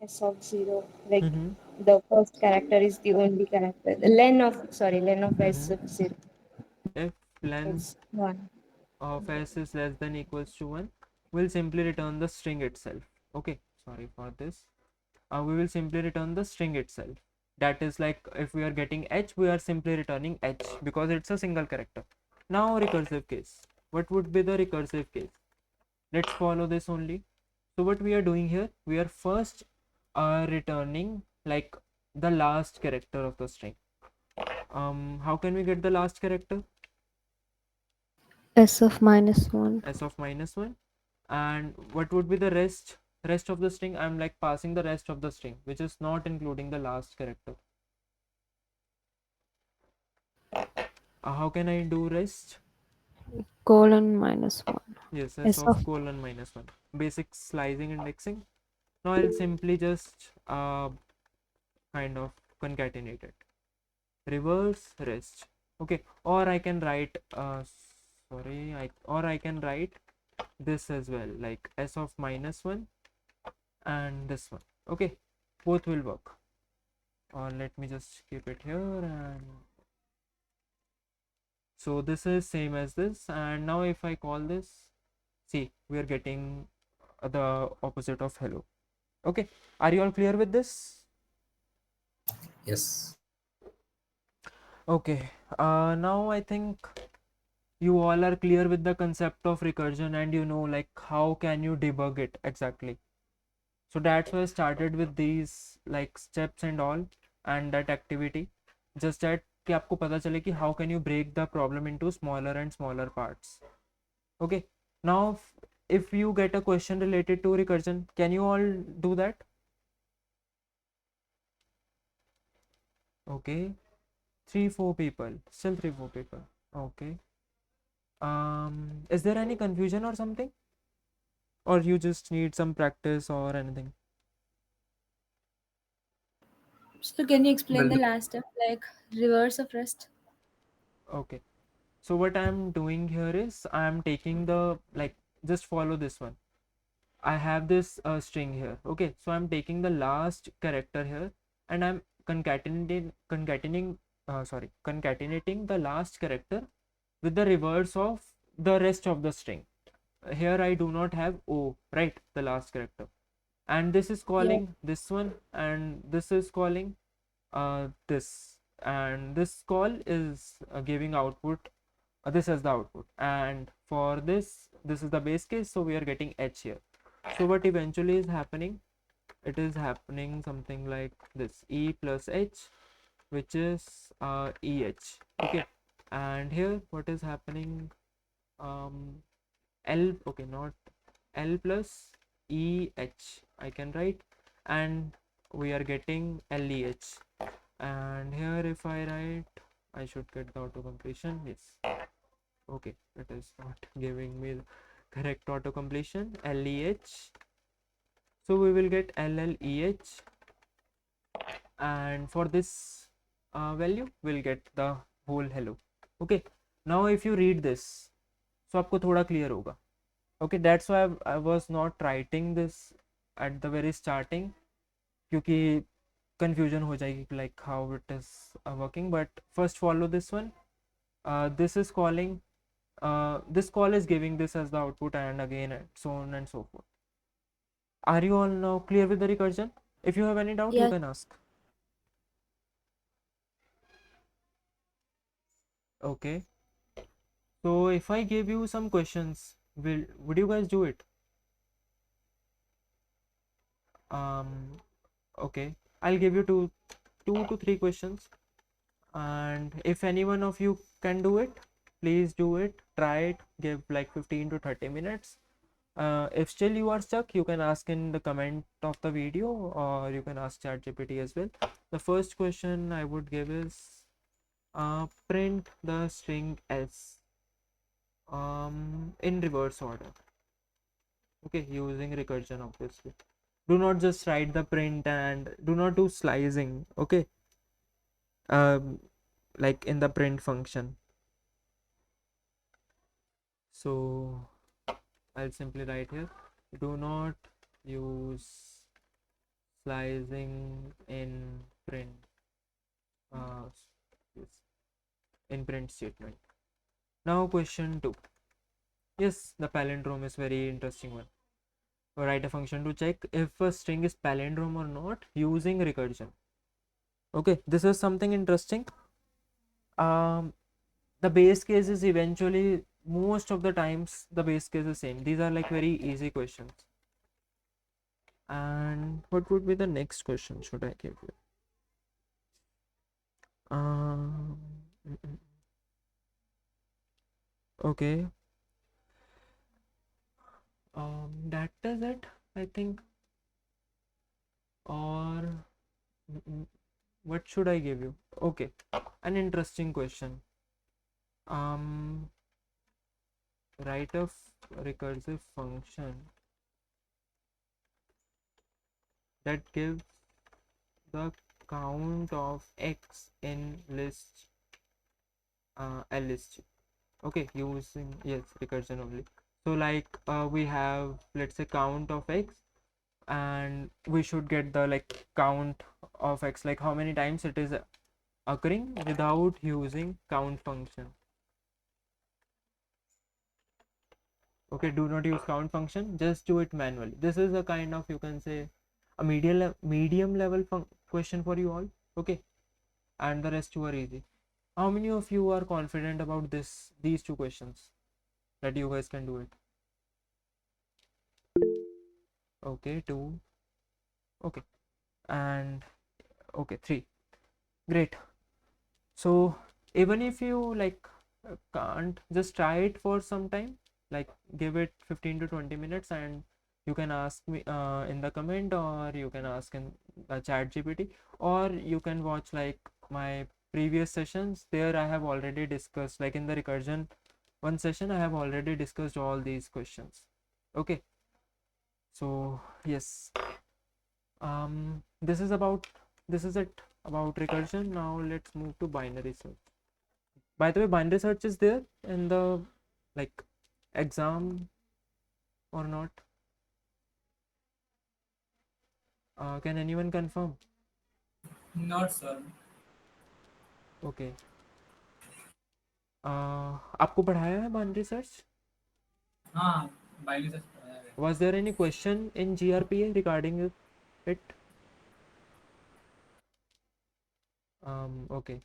S of 0, like Mm-hmm. the first character is the only character. The len of S Mm-hmm. of 0 If len is 1. of S is less than equals to 1, we'll simply return the string itself. Okay, sorry for this. We will simply return the string itself. That is like if we are getting H, we are simply returning H because it's a single character. Now recursive case. What would be the recursive case? Let's follow this only. So what we are doing here, we are first returning like the last character of the string. How can we get the last character? S of -1. S of -1. And what would be the rest of the string? I'm like passing the rest of the string, which is not including the last character. How can I do rest? Colon -1. Yes, S S of of colon -1. Basic slicing indexing. Now I'll simply just kind of concatenate it. Reverse rest. Okay, or I can write or I can write this as well, like S of -1 and this one. Okay, both will work. Or let me just keep it here, and so this is same as this. And now if I call this, see, we are getting the opposite of hello. Okay, are you all clear with this? Yes. Okay, now I think you all are clear with the concept of recursion, and you know like how can you debug it exactly. So that's why I started with these like steps and all, and that activity, just that कि आपको पता चले कि how can you break the problem into smaller and smaller parts. Okay, now if you get a question related to recursion, can you all do that? Okay, 3-4 people, still 3-4 people. Okay, is there any confusion or something, or you just need some practice or anything? So can you explain Well, the last step, like reverse of rest? Okay, so what I'm doing here is I'm taking the like, just follow this one. I have this string here. Okay, so I'm taking the last character here, and I'm concatenating the last character with the reverse of the rest of the string. Here I do not have O, right, the last character, and this is Yeah. calling this one, and this is calling this, and this call is giving output this as the output, and for this is the base case, so we are getting H here. So what eventually is happening, it is happening something like this, E plus H, which is EH. Okay, and here what is happening, L, okay, not L plus I can write, and we are getting LEH. And here if I write, I should get the auto completion. Yes. Okay, it is not giving me the correct auto completion. LEH. So we will get LLEH, and for this value we'll get the whole hello. Okay, now if you read this, so आपको थोड़ा clear होगा. Okay, that's why I was not writing this at the very starting, क्योंकि confusion हो जाएगी like how it is working. But first follow this one. This is calling, this call is giving this as the output, and again so on and so forth. Are you all now clear with the recursion? If you have any doubt, you Yeah. can ask. Okay, so if I give you some questions, would you guys do it? Okay, I'll give you two to three questions, and if any one of you can do it, please do it. Try it. Give like 15 to 30 minutes. If still you are stuck, you can ask in the comment of the video, or you can ask ChatGPT as well. The first question I would give is, print the string s in reverse order. Okay, using recursion obviously. Do not just write the print, and do not do slicing. Okay, um, like in the print function. So I'll simply write here, do not use slicing in print, uh, yes, in print statement. Now question 2. Yes, the palindrome is very interesting one. Write a function to check if a string is palindrome or not using recursion. Okay, this is something interesting. The base case is eventually, most of the times the base case is same. These are like very easy questions. And what would be the next question should I give you? Um, okay. That is it, I think. Or what should I give you? Okay, an interesting question. Write a recursive function that gives the count of x in list list. Okay, using, yes, recursion only. So like we have, let's say, count of x, and we should get the like count of x, like how many times it is occurring, without using count function. Okay, do not use count function, just do it manually. This is a kind of, you can say, a medium level question for you all. Okay, and the rest two are easy. How many of you are confident about these two questions, that you guys can do it? Okay, two. Okay, and okay, three. Great. So even if you like can't, just try it for some time, like give it 15 to 20 minutes, and you can ask me in the comment, or you can ask in the chat GPT, or you can watch like my previous sessions. There I have already discussed, like in the recursion one session, I have already discussed all these questions. Okay, so yes, this is it about recursion. Now let's move to binary search. By the way, binary search is there in the like exam or not? Can anyone confirm? Not sir. Okay. आपको पढ़ाया है binary search? हाँ, binary search पढ़ाया है. Was there any question in GRPA regarding it? Okay.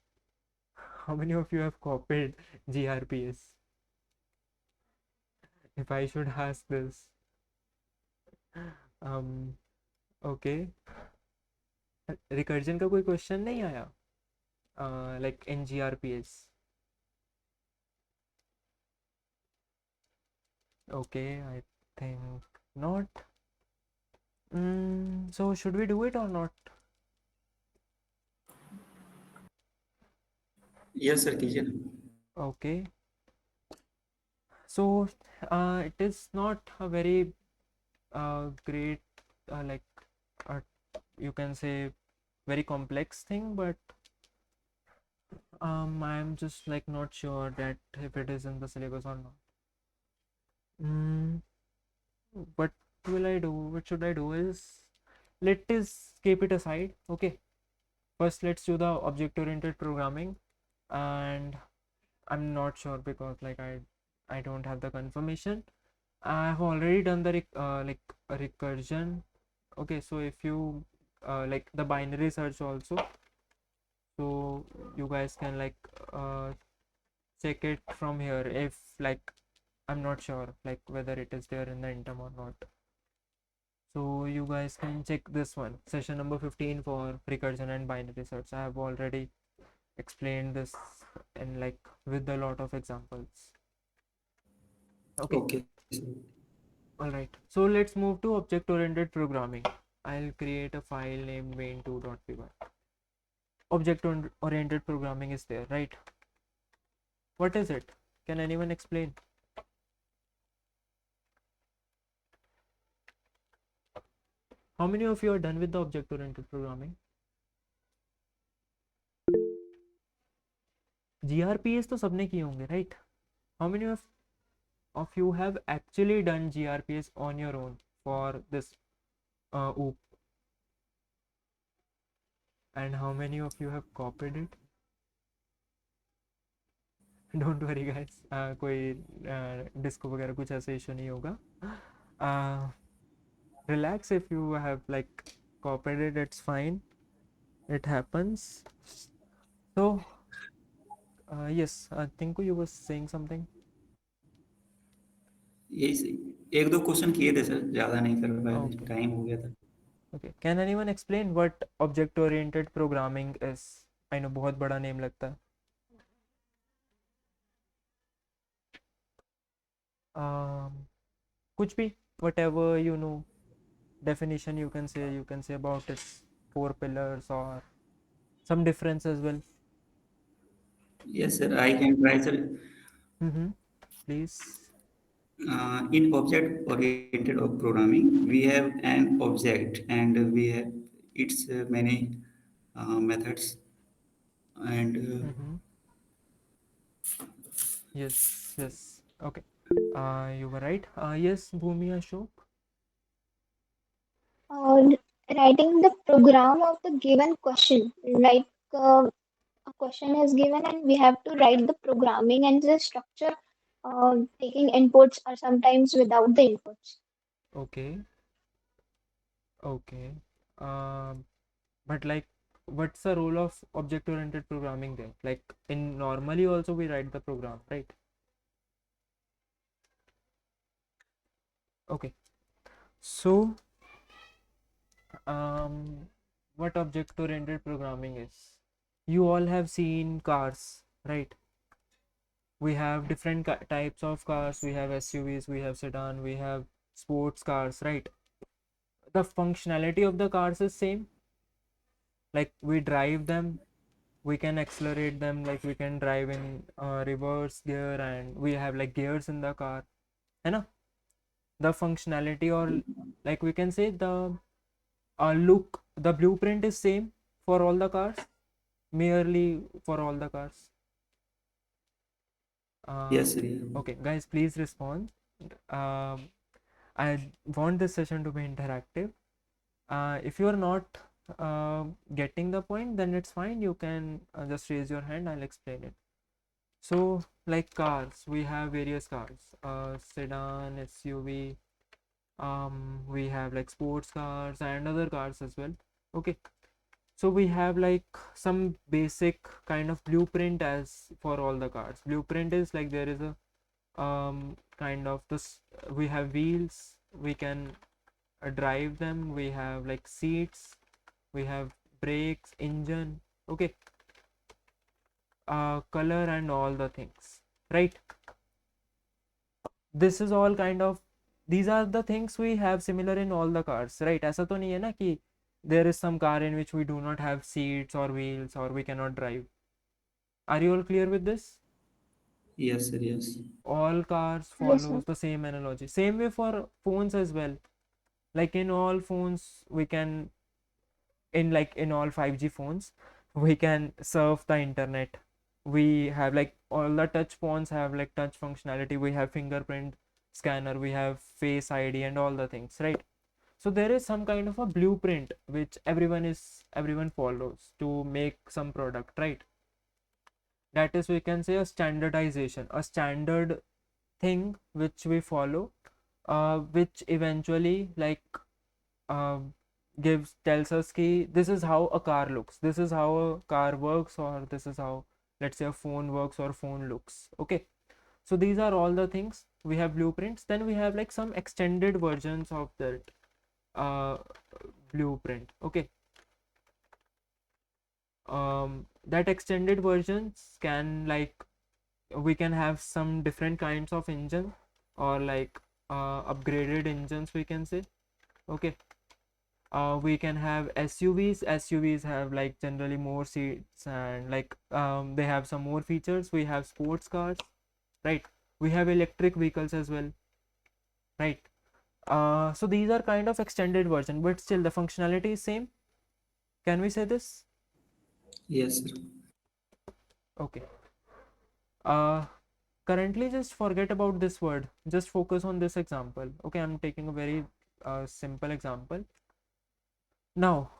How many of you have copied GRPS? If I should ask this. Okay. Recursion का कोई question नहीं आया? Like in GRPS. Okay, I think not. So should we do it or not? Yes, sir, कीजिए ना. Okay. So it is not a very great like you can say very complex thing, but I'm just like not sure that if it is in the syllabus or not. What will I do? What should I do is let's keep it aside. Okay, first let's do the object oriented programming, and I'm not sure because like I don't have the confirmation. I've already done the like a recursion. Okay, so if you like the binary search also, so you guys can like check it from here if like I'm not sure like whether it is there in the interim or not. So you guys can check this one, session number 15 for recursion and binary search. I have already explained this in like with a lot of examples. Okay, Okay, sir. all right. So let's move to object oriented programming. I'll create a file named main2.py. Object oriented programming is there, right? What is it? Can anyone explain? How many of you are done with the object oriented programming? GRPs तो सबने किए होंगे, right? How many of you have actually done GRPs on your own for this OOP? And how many of you have copied it? Don't worry guys, कोई disco वगैरह कुछ ऐसा issue नहीं होगा. Relax if you have like copied it, it's fine, it happens. So yes, Tinku, you were saying something. यही से एक दो क्वेश्चन किए थे सर, ज़्यादा नहीं कर पाए थे, Okay, टाइम हो गया था. okay, can anyone explain what object oriented programming is? I know बहुत बड़ा नेम लगता है. कुछ भी, whatever you know, definition you can say about its 4 pillars or some difference as well. Yes, sir, I can try, sir. Please. In object-oriented programming, we have an object and we have its many methods and Yes, okay, you were right. Yes, Bhumi Ashok. uh, Writing the program of the given question. Like a question is given and we have to write the programming and the structure, taking inputs or sometimes without the inputs. Okay, okay. But like what's the role of object oriented programming there? Like in normally also we write the program, right? Okay, so what object oriented programming is? You all have seen cars, right? We have different types of cars. We have SUVs, we have sedan, we have sports cars, right? The functionality of the cars is same. Like we drive them, we can accelerate them, like we can drive in reverse gear, and we have like gears in the car, है ना? The functionality, or like we can say the look, the blueprint is same for all the cars, merely for all the cars. yes, sir. Yeah. Okay guys, please respond. I want this session to be interactive. If you are not getting the point, then it's fine, you can just raise your hand, I'll explain it. So like cars, we have various cars, sedan, SUV, we have like sports cars and other cars as well. Okay, so we have like some basic kind of blueprint as for all the cars. Blueprint is like there is a kind of this, we have wheels, we can drive them, we have like seats, we have brakes, engine, okay, color and all the things, right? This is all kind of these are the things we have similar in all the cars, right? ऐसा तो नहीं है ना कि there is some car in which we do not have seats or wheels or we cannot drive. Are you all clear with this? Yes, sir. Yes. All cars Yes, sir. follows the same analogy. Same way for phones as well. Like in all phones we can, in all 5G phones we can surf the internet. We have like all the touch phones have like touch functionality. We have fingerprint scanner, we have face ID and all the things, right? So there is some kind of a blueprint which everyone follows to make some product, right? That is, we can say, a standardization, a standard thing which we follow, which eventually like uh, tells us ki this is how a car looks, this is how a car works, or this is how, let's say, a phone works or phone looks. Okay, so these are all the things. We have blueprints, then we have like some extended versions of that uh, blueprint. Okay, that extended versions can like, we can have some different kinds of engine, or like upgraded engines, we can say. Okay, we can have SUVs. SUVs have like generally more seats and like they have some more features. We have sports cars, right? We have electric vehicles as well, right? So these are kind of extended version, but still the functionality is same. Can we say this? Yes, sir. Okay. Currently just forget about this word, just focus on this example. Okay, I'm taking a very simple example now.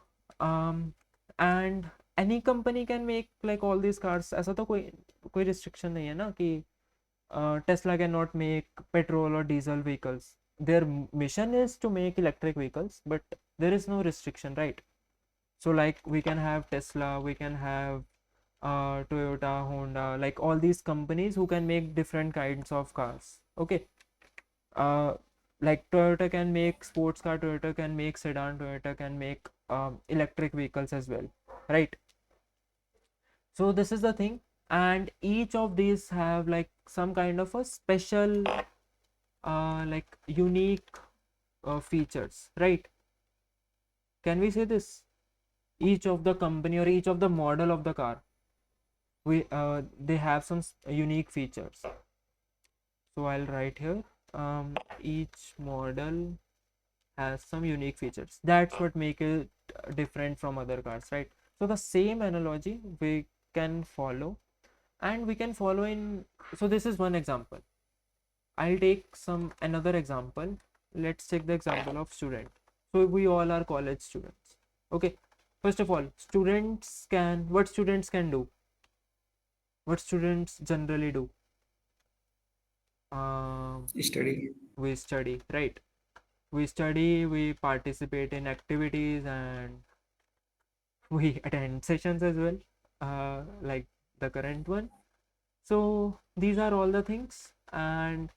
And any company can make like all these cars. ऐसा तो कोई restriction नहीं है ना कि Tesla cannot make petrol or diesel vehicles. Their mission is to make electric vehicles, but there is no restriction, right? So like we can have Tesla, we can have Toyota, Honda, like all these companies who can make different kinds of cars. Okay, uh, like Toyota can make sports car, Toyota can make sedan, Toyota can make electric vehicles as well, right? So this is the thing, and each of these have like some kind of a special like unique features, right? Can we say this? Each of the company or each of the model of the car, they have some unique features. So I'll write here, each model has some unique features. That's what make it different from other cars, right? So the same analogy we can follow, and we can follow in, so this is one example. I'll take another example. Let's take the example of student. So we all are college students. Okay, first of all, what students can do, what students generally do, Study. we study, right? We study, we participate in activities, and we attend sessions as well, like the current one. So these are all the things, and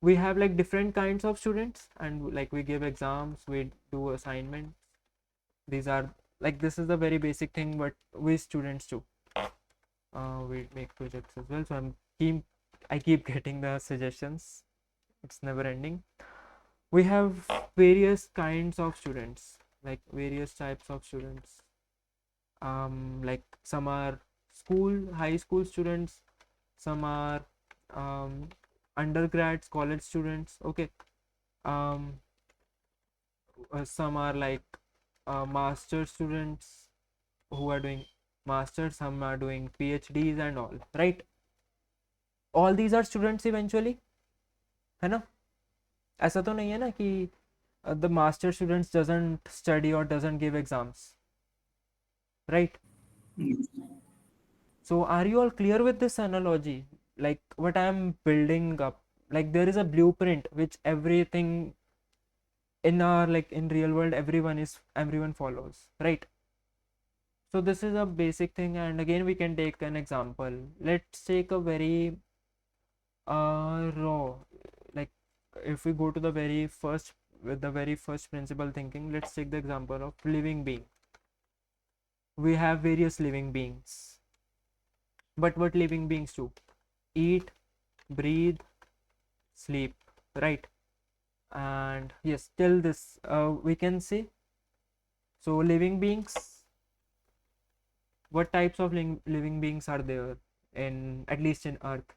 we have like different kinds of students, and like we give exams, we do assignments. These are like, this is the very basic thing, but we students too, we make projects as well. So I keep getting the suggestions, it's never ending. We have various kinds of students, like various types of students. Like some are high school students, some are um, undergrads, college students. Okay, um, some are like master students who are doing masters, some are doing PhDs and all, right? All these are students eventually, है ना? ऐसा तो नहीं है ना कि the master students doesn't study or doesn't give exams, right? So are you all clear with this analogy? Like what I'm building up, like there is a blueprint which everything in our, like in real world, everyone follows, right? So this is a basic thing, and again we can take an example. Let's take a very raw, like if we go to the very first, with the very first principle thinking, let's take the example of living being. We have various living beings, but what living beings do? Eat, breathe, sleep, right? And yes, till this we can say, so living beings, what types of living beings are there in, at least in earth?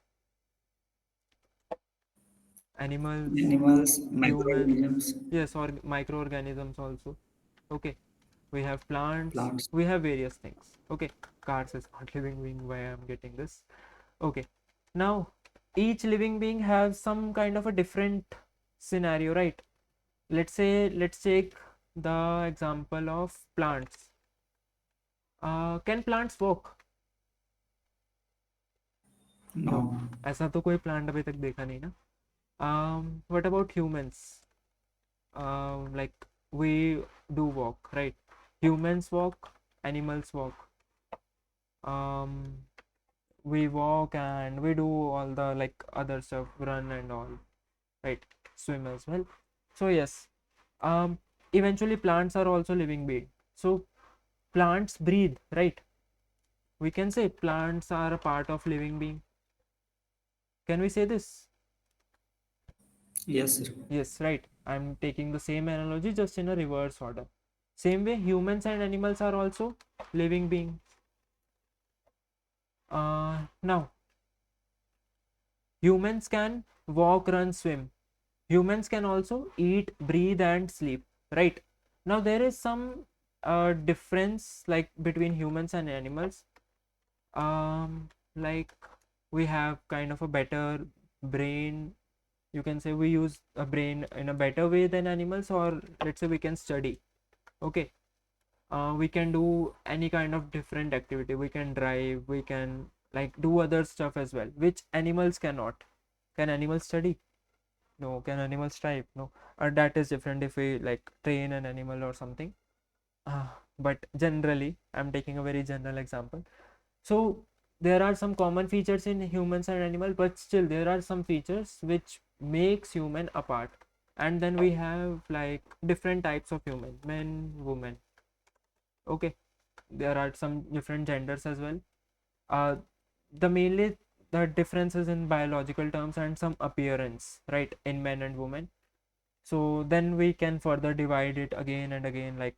Animals, Animals, humans, microorganisms, yes, or microorganisms also. Okay, we have plants, plants. we have various things. Okay, cars is not living being, why I'm getting this. Okay, now each living being has some kind of a different scenario, right? Let's say, let's take the example of plants. Can plants walk? No, No. ऐसा तो कोई plant अभी तक देखा नहीं ना. What about humans? Like we do walk, right? Humans walk, animals walk. um we walk and we do all the like other stuff, run and all, right? Swim as well. So yes, um eventually plants are also living being. So plants breathe, right? We can say plants are a part of living being. Can we say this? Yes, sir. Yes, right. I'm taking the same analogy just in a reverse order. Same way, humans and animals are also living beings. Now, humans can walk, run, swim. Humans can also eat, breathe, and sleep. Right. Now, there is some difference like between humans and animals. Like we have kind of a better brain. You can say we use a brain in a better way than animals, or let's say we can study. Okay, we can do any kind of different activity. We can drive, we can like do other stuff as well, which animals cannot. Can animals study? No. Can animals drive? No. That is different if we like train an animal or something. But generally, I'm taking a very general example. So there are some common features in humans and animal, but still there are some features which makes human apart. And then we have like different types of human, men, women. Okay, there are some different genders as well. uh the mainly the differences in biological terms and some appearance, right, in men and women. So then we can further divide it again and again, like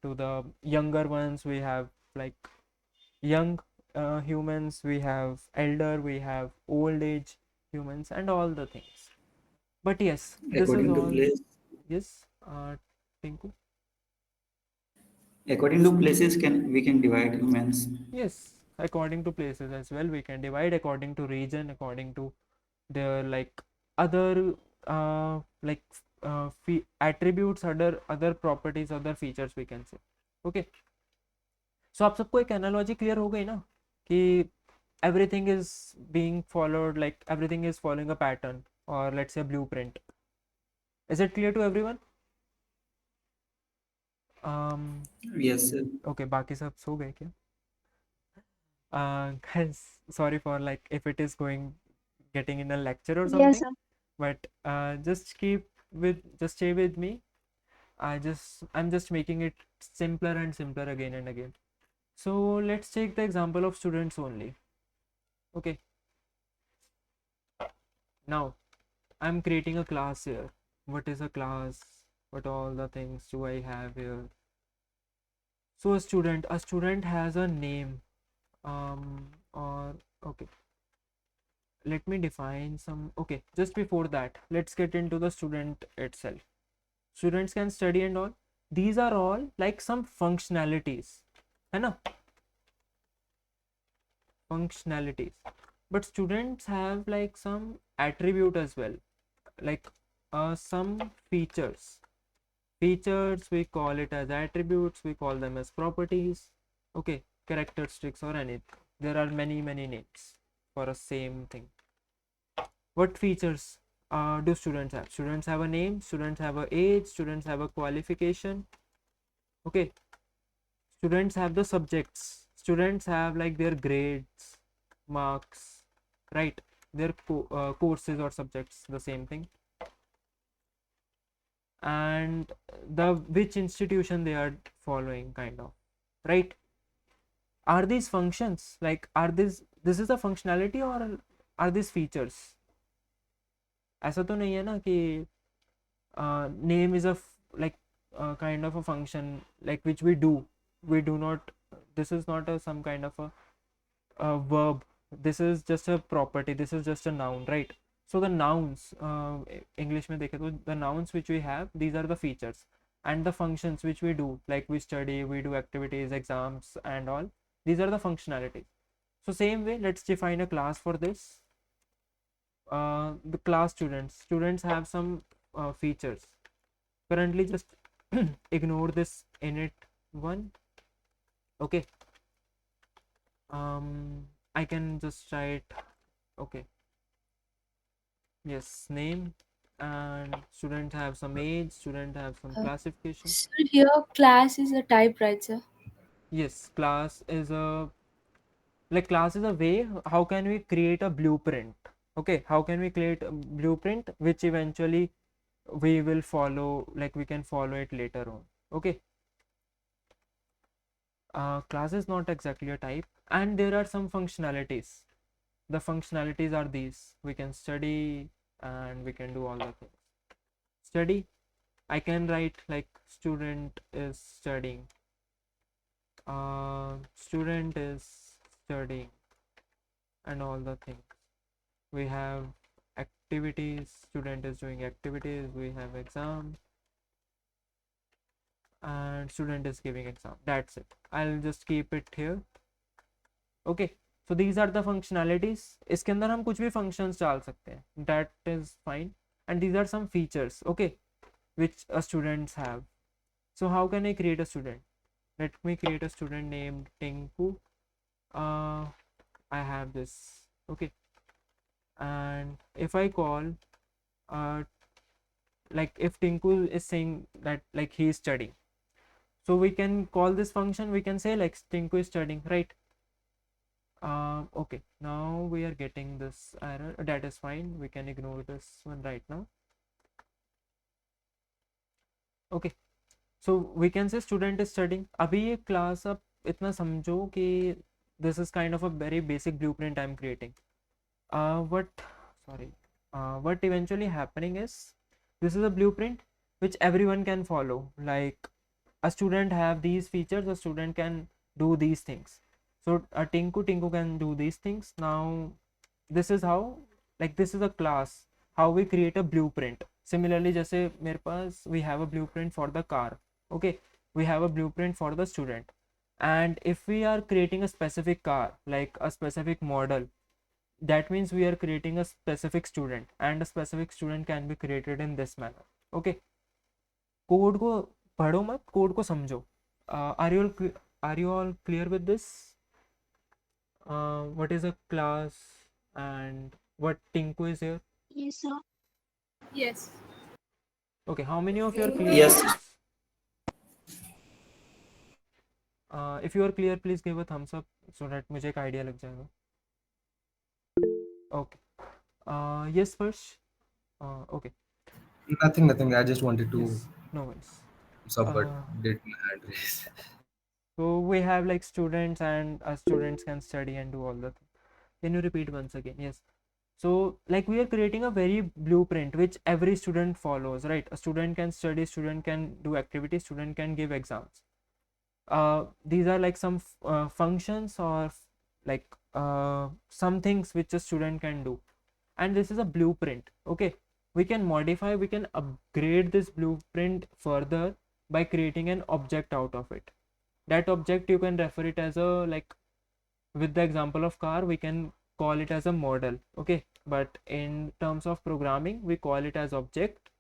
to the younger ones we have like young humans, we have elder, we have old age humans, and all the things. But yes, this is According to all. place, Yes, Tinku. according to places, can we can divide humans. Yes, according to places as well, we can divide according to region, according to their like other like attributes, other properties, other features we can say. Okay, so आप सबको एक analogy clear हो गई ना कि everything is being followed, like everything is following a pattern, or let's say a blueprint. Is it clear to everyone? um Yes, sir. okay, बाकी सब सो गए क्या? Guys, sorry for like if it is going getting in a lecture or Yes, something, sir. but just stay with me. I'm just making it simpler and simpler again and again. So let's take the example of students only. Okay, now I'm creating a class here. What is a class? What all the things do I have here? So a student has a name. Or okay, let me define some. Okay, just before that, let's get into the student itself. Students can study and all. These are all like some functionalities, है ना? Functionalities. But students have like some attribute as well, like some features. Features, we call it as attributes, we call them as properties. Okay, characteristics or anything. There are many names for a same thing. What features do students have? Students have a name, students have a age, students have a qualification. Okay, students have the subjects, students have like their grades, marks, right? Their courses or subjects, the same thing. And the which institution they are following, kind of, right? Are these functions, like are this is a functionality or are these features? ऐसा तो नहीं है ना कि name is a like kind of a function like which we do not, this is not a some kind of a verb, this is just a property, this is just a noun, right? So the nouns, English में देखे तो the nouns which we have, these are the features, and the functions which we do, like we study, we do activities, exams and all, these are the functionalities. So same way, let's define a class for this. The class students have some features. Currently just ignore this init one. Okay, I can just write, okay, yes, name, and student have some age, student have some classification. So here class is a type, right, sir? Yes, class is a, like class is a way how can we create a blueprint. Okay, how can we create a blueprint which eventually we will follow, like we can follow it later on. Okay, class is not exactly a type, and there are some functionalities. The functionalities are these: we can study and we can do all the things. Study, I can write like student is studying, student is studying, and all the things. We have activities, student is doing activities, we have exam, and student is giving exam. That's it. I'll just keep it here. Okay, so these are the functionalities. इसके अंदर हम कुछ भी functions डाल सकते हैं, that is fine. And these are some features, okay, which a students have. So how can I create a student? Let me create a student named Tinku. I have this, okay, and if I call like if Tinku is saying that like he is studying, so we can call this function, we can say like Tinku is studying, right? Okay, now we are getting this error, that is fine, we can ignore this one right now. Okay, so we can say student is studying. अभी ये class आप इतना समझो कि this is kind of a very basic blueprint I'm creating. What eventually happening is, this is a blueprint which everyone can follow. Like a student have these features, a student can do these things. So a Tinku can do these things. Now this is how, like this is a class, how we create a blueprint. Similarly, जैसे मेरे पास we have a blueprint for the car. Okay, we have a blueprint for the student. And if we are creating a specific car, like a specific model, that means we are creating a specific student, and a specific student can be created in this manner. Okay, code को पढ़ो मत, code को समझो. Are you all clear with this? What is a class and what Tinku is here? Yes, sir. Yes. Okay, how many of you are clear Yes. with this? If you are clear, please give a thumbs up so that मुझे एक idea लग जाएगा. Okay. Yes, first. Okay. Nothing. I just wanted to Yes. No worries. subvert Uh, did my address. So we have like students, and students can study and do all the things. Can you repeat once again? Yes. So like we are creating a very blueprint which every student follows, right? A student can study, student can do activities, student can give exams. These are like some functions or like some things which a student can do, and this is a blueprint. Okay, we can modify, we can upgrade this blueprint further by creating an object out of it. That object you can refer it as a, like with the example of car, we can call it as a model. Okay, but in terms of programming we call it as object.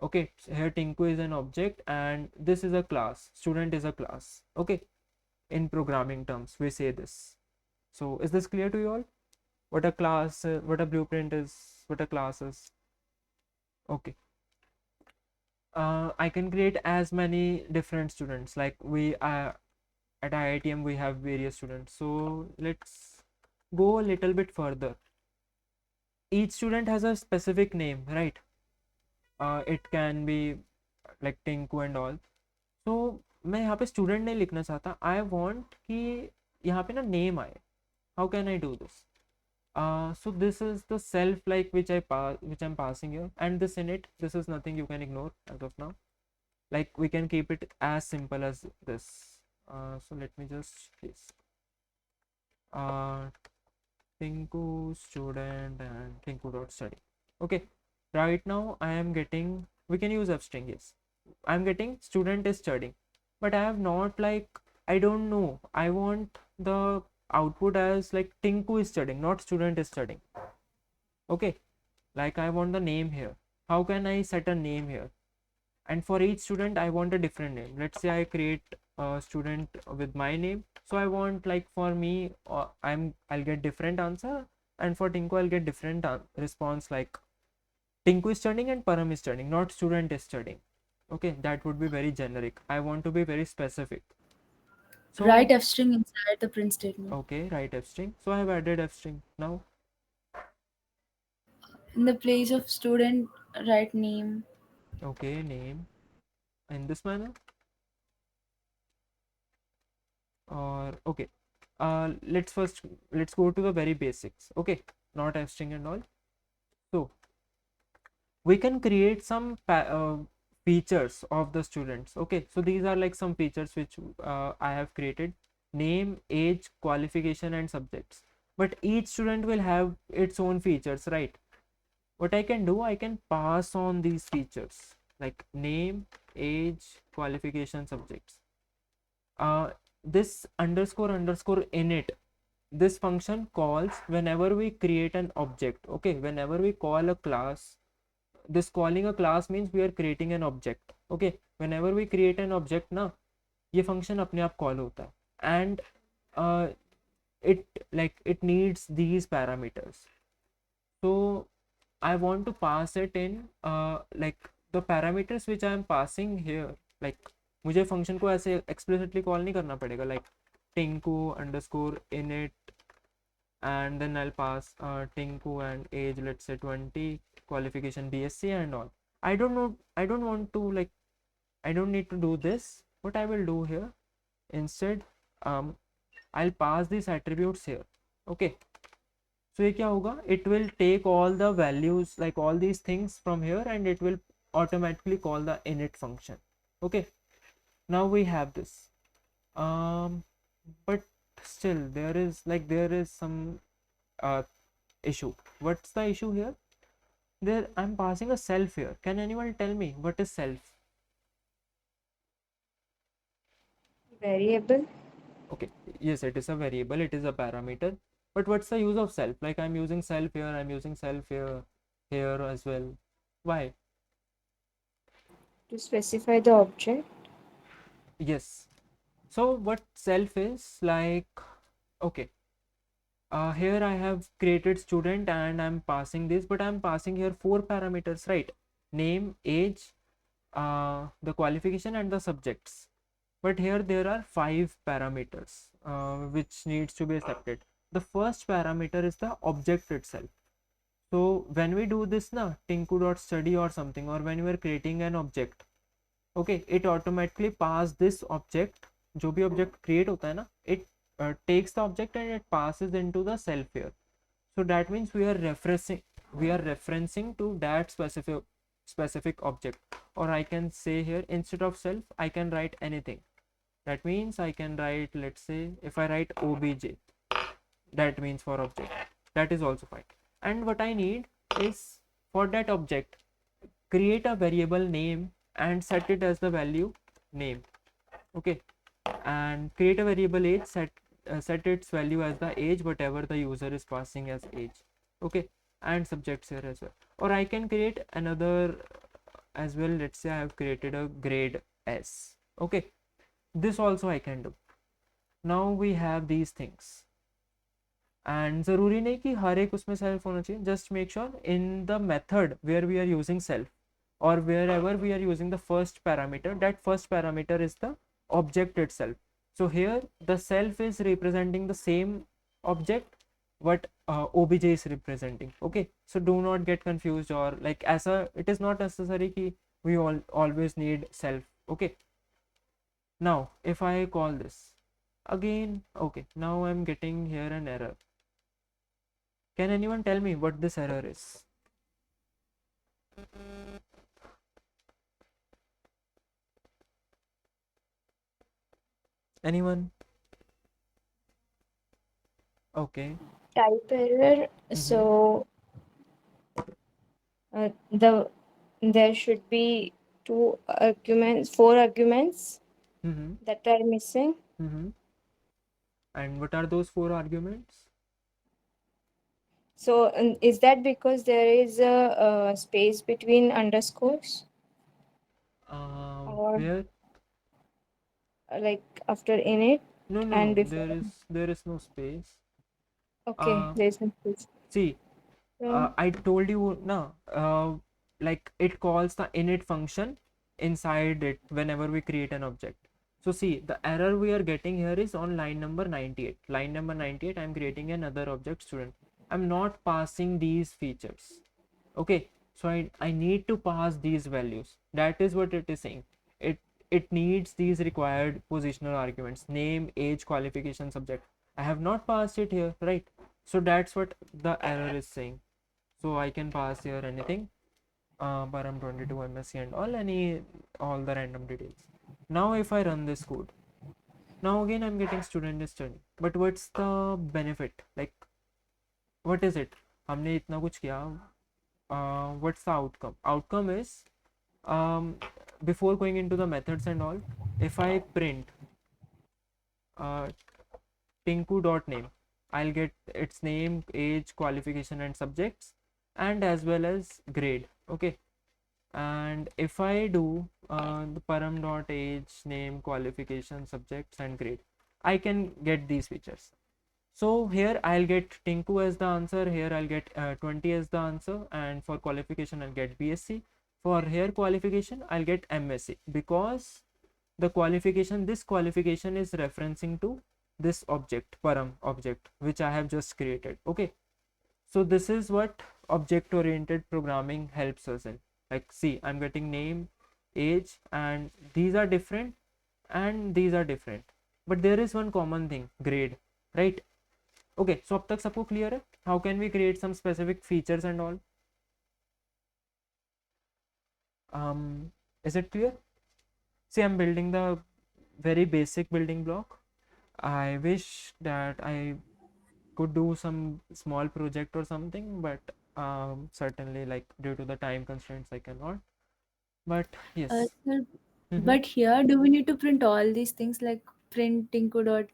Okay, so here Tinku is an object and this is a class, student is a class. Okay, in programming terms we say this. So is this clear to you all, what a class, what a blueprint is, what a class is? Okay, I can create as many different students, like we at IITM we have various students. So let's go a little bit further. Each student has a specific name, right? It can be like Tinku and all. So मैं यहाँ पे student नहीं लिखना चाहता, I want कि यहाँ पे ना name आए. How can I do this? So this is the self like which I'm passing here, and this init, this is nothing you can ignore as of now. Like we can keep it as simple as this. So let me just please Tinku student and Tinku dot study. Okay, right now I am getting, we can use f string, yes. I'm getting student is studying, but I have not like, I don't know, I want the output as like Tinku is studying, not student is studying. Okay, like I want the name here. How can I set a name here? And for each student I want a different name. Let's say I create a student with my name, so I want like for me I'll get different answer, and for Tinku I'll get different response, like Tinku is studying and Param is studying, not student is studying. Okay, that would be very generic. I want to be very specific. So Write f string inside the print statement. okay, write f string. So I have added f string. Now In the place of student, write name. okay, name in this manner, or okay, let's go to the very basics. Okay, not f string and all. So we can create some features of the students. Okay, so these are like some features which I have created: name, age, qualification, and subjects. But each student will have its own features, right? What I can do, I can pass on these features like name, age, qualification, subjects. This underscore underscore init, this function calls whenever we create an object. Okay, whenever we call a class, this calling a class means we are creating an object. Okay, whenever we create an object ना, ये function अपने आप call होता है, and uh, it needs these parameters. So I want to pass it in like the parameters which I am passing here, like मुझे function को ऐसे explicitly call नहीं करना पड़ेगा, like tinku underscore init, and then I'll pass Tinku and age, let's say 20, qualification BSc and all. I don't know, I don't want to like, I don't need to do this. What I will do here, instead I'll pass these attributes here. Okay, so ये क्या होगा, it will take all the values, like all these things from here, and it will automatically call the init function. Okay, now we have this, but still there is some issue. What's the issue here? There I'm passing a self here. Can anyone tell me what is self? Variable. Okay, yes, it is a variable, it is a parameter. But what's the use of self? Like I'm using self here, I'm using self here, here as well. Why? To specify the object. Yes. So what self is like, okay. Here I have created student and I'm passing this, but I'm passing here 4 parameters, right? Name, age, the qualification and the subjects. But here there are 5 parameters which needs to be accepted. The first parameter is the object itself. So when we do this na, tinku.study or something, or when we are creating an object, okay, it automatically pass this object, जो भी object create होता है ना, it takes the object and it passes into the self here. So that means we are referencing to that specific object. Or I can say here, instead of self I can write anything. That means I can write, let's say if I write obj, that means for object, that is also fine. And what I need is, for that object, create a variable name and set it as the value name. Okay, and create a variable age, set its value as the age, whatever the user is passing as age. Okay, and subjects here as well. Or I can create another as well. Let's say I have created a grade S. Okay, this also I can do. Now we have these things, and ज़रूरी नहीं कि हर एक उसमें self होना चाहिए. Just make sure in the method where we are using self, or wherever we are using the first parameter, that first parameter is the object itself. So here the self is representing the same object what obj is representing. Okay, so do not get confused, or like as a, it is not necessary ki we always need self. Okay, now if I call this again, okay, now I'm getting here an error. Can anyone tell me what this error is? Anyone? Okay. Type error. So there should be four arguments Mm-hmm. that are missing. Mm-hmm. And what are those 4 arguments? So is that because there is a space between underscores, or Where? like after init No, no, and no. before? There is no space. Okay, Uh, there is no space. See, So I told you no. Like it calls the init function inside it whenever we create an object. So see, the error we are getting here is on line number 98. Line number 98, I'm creating another object student. I'm not passing these features. Okay, so I need to pass these values. That is what it is saying. It needs these required positional arguments: name, age, qualification, subject. I have not passed it here, right? So that's what the error is saying. So I can pass here anything, param 22 MSc and all the random details. Now if I run this code, now again I'm getting student is studying. But what's the benefit? Like, what is it? हमने इतना कुछ किया. What's the outcome? Outcome is, before going into the methods and all, if I print uh, tinku.name, I'll get its name, age, qualification and subjects, and as well as grade. Okay, and if I do the param.age, name, qualification, subjects and grade, I can get these features. So here I'll get Tinku as the answer, here I'll get 20 as the answer, and for qualification I'll get BSc. For here qualification I'll get MSc, because the qualification, this qualification is referencing to this object, param object, which I have just created. Okay, so this is what object oriented programming helps us in. Like, see, I'm getting name, age, and these are different and these are different, but there is one common thing: grade, right? Okay, so अब तक सबको clear है? How can we create some specific features and all? Is it clear? See, I'm building the very basic building block. I wish that I could do some small project or something, but certainly, like, due to the time constraints, I cannot. But yes. Sir, Mhm. but here, do we need to print all these things like printing code or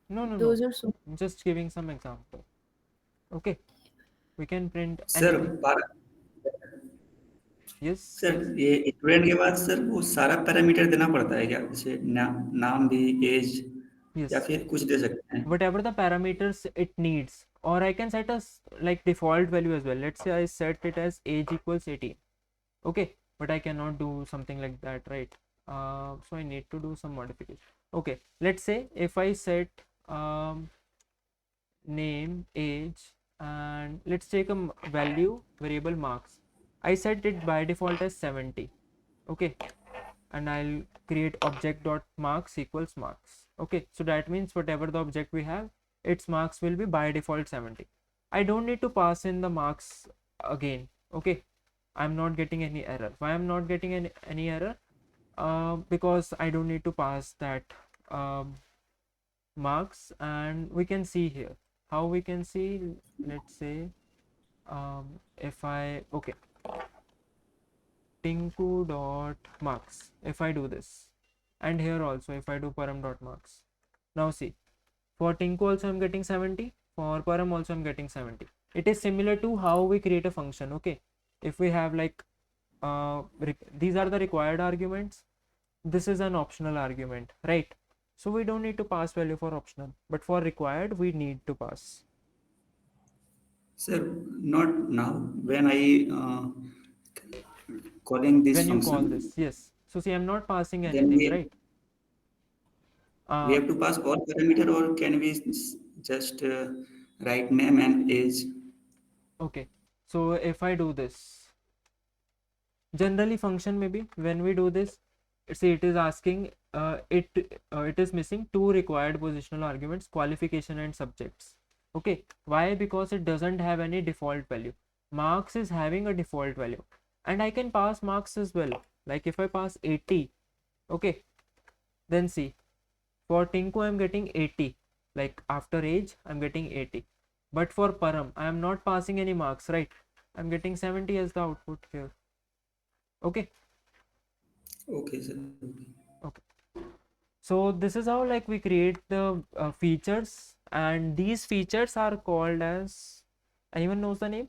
No, no, no. those are so? I'm just giving some example. Okay, we can print sir anything. Yes, sir yes. ये student के बाद sir वो सारा parameter देना पड़ता है क्या, जैसे नाम भी, एज, या Yes, फिर कुछ दे सकते हैं? whatever the parameters it needs, or I can set a like default value as well. Let's say I set it as age equals 18. Okay, but I cannot do something like that, right? So I need to do some modification. Okay, let's say if I set name, age, and let's take a value variable marks. I set it by default as 70. Okay, and I'll create object dot marks equals marks. Okay, so that means whatever the object we have, its marks will be by default 70. I don't need to pass in the marks again. Okay, I'm not getting any error. Why I'm not getting any error? Because I don't need to pass that marks, and we can see here how we can see. Let's say if I, okay, tinku dot marks, if I do this, and here also if I do param dot marks, now see, for tinku also I'm getting 70, for param also I'm getting 70. It is similar to how we create a function. Okay, if we have like these are the required arguments, this is an optional argument, right? So we don't need to pass value for optional, but for required we need to pass. Sir, not now. When I calling this When you call function, this, yes, so see, I'm not passing then anything, right? we have to pass all parameter, or can we just write name and age? Okay, so if I do this, generally function, maybe when we do this, see, it is asking it is missing two required positional arguments: qualification and subjects. Okay, why? Because it doesn't have any default value. Marks is having a default value, and I can pass marks as well. Like if I pass 80, okay, then see, for Tinku I'm getting 80, like after age I'm getting 80, but for Param I am not passing any marks, right? I'm getting 70 as the output here. Okay. Okay, sir. Okay, so this is how like we create the features, and these features are called as, anyone knows the name?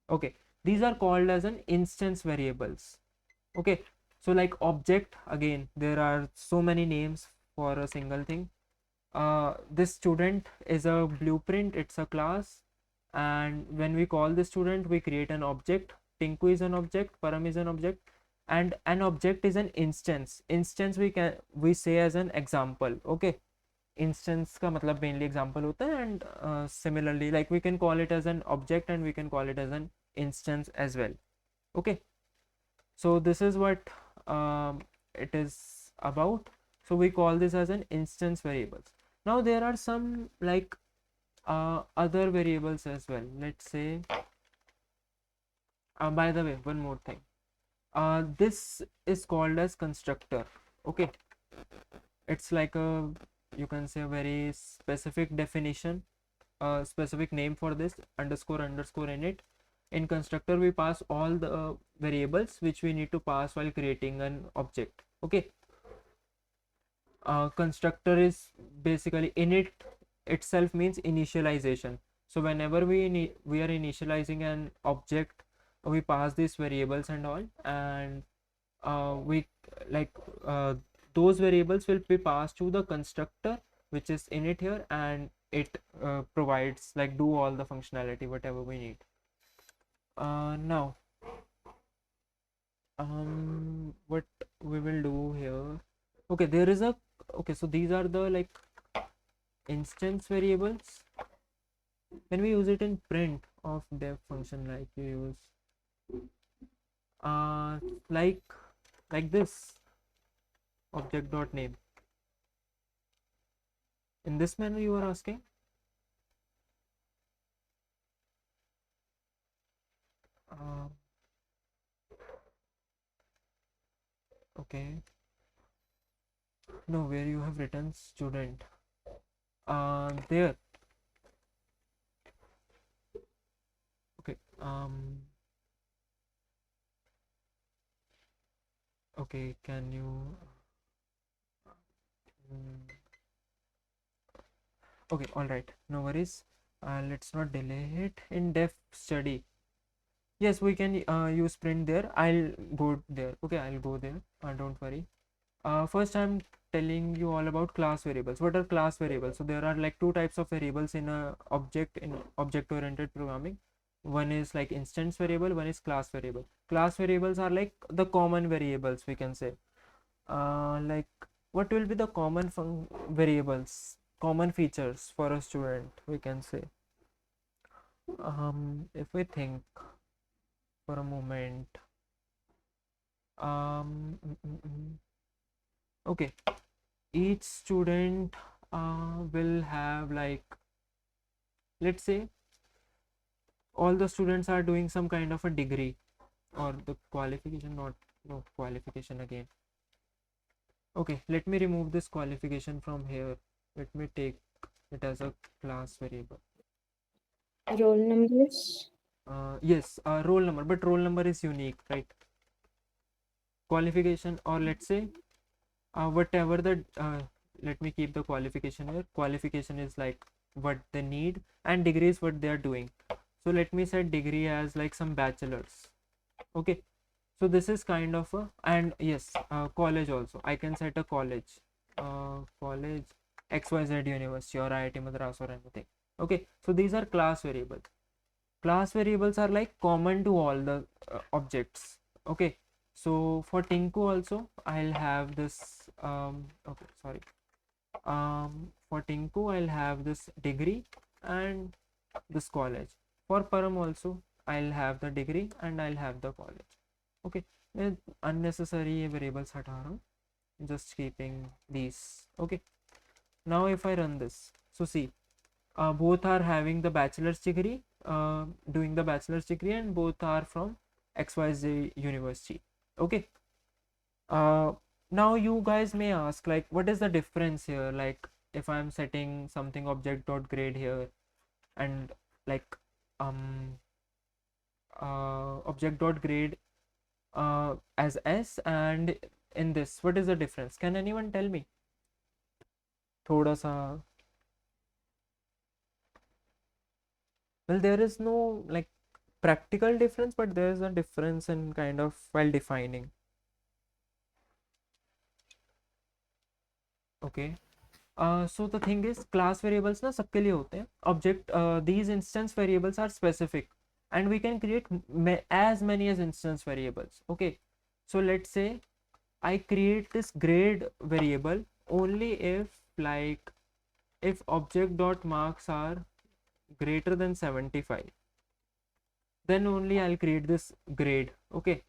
Okay, these are called as an instance variables. Okay, so like object, again there are so many names for a single thing. This student is a blueprint, it's a class, and when we call the student we create an object. Tinku is an object, Param is an object, and an object is an instance. Instance we say as an example. Okay, instance का मतलब mainly example होता है, and similarly like we can call it as an object and we can call it as an instance as well. Okay, so this is what it is about. So we call this as an instance variables. Now there are some like other variables as well. Let's say by the way, one more thing, this is called as constructor. Okay, it's like a, you can say, a very specific definition, a specific name for this, underscore underscore in it. In constructor we pass all the variables which we need to pass while creating an object. Okay, constructor is basically init itself means initialization. So whenever we are initializing an object, we pass these variables and all, and we like those variables will be passed to the constructor which is init here, and it provides like do all the functionality whatever we need. Now what we will do here, okay, there is a, okay, so these are the like instance variables. When we use it in print of def function, like you use uh like like this object dot name, in this manner you are asking. uh, okay, no, where you have written student, there, okay, okay, can you okay, all right, no worries. Let's not delay it. In def study, yes, we can use print there. I'll go there. Okay, I'll go there, don't worry. First I'm telling you all about class variables. What are class variables? So there are like two types of variables in a object, in object oriented programming. One is like instance variable, one is class variable. Class variables are like the common variables, we can say. Like what will be the common variables, common features for a student, we can say. If we think for a moment, okay, each student will have like, let's say all the students are doing some kind of a degree or the qualification, not, no, qualification again. Okay, let me remove this qualification from here. Let me take it as a class variable. Roll numbers. Yes, roll number, but roll number is unique, right? Qualification, or let's say whatever the let me keep the qualification here. Qualification is like what they need, and degree is what they are doing. So let me set degree as like some bachelor's. Okay, so this is kind of a, and yes, college also I can set a college, college XYZ University or IIT Madras or anything. Okay, so these are class variables. Class variables are like common to all the objects. Okay, so for Tinku also I'll have this okay, sorry, for Tinku I'll have this degree and this college. For Param also I'll have the degree and I'll have the college. Okay, मैं unnecessary ये variables हटा रहा हूँ. just keeping these. Okay, now if I run this, so see, both are having the bachelor's degree, doing the bachelor's degree, and both are from XYZ university. Okay, uh, now you guys may ask, like, what is the difference here? Like, if I'm setting something object dot grade here, and like um object dot grade as S, and in this, what is the difference? Can anyone tell me? थोड़ा सा. Well, there is no like practical difference, but there is a difference in kind of while defining. Okay. So the thing is, class variables ना सबके लिए होते हैं. Object, these instance variables are specific, and we can create as many as instance variables. Okay. So let's say I create this grade variable only if object dot marks are greater than 75, then only I'll create this grade. Okay,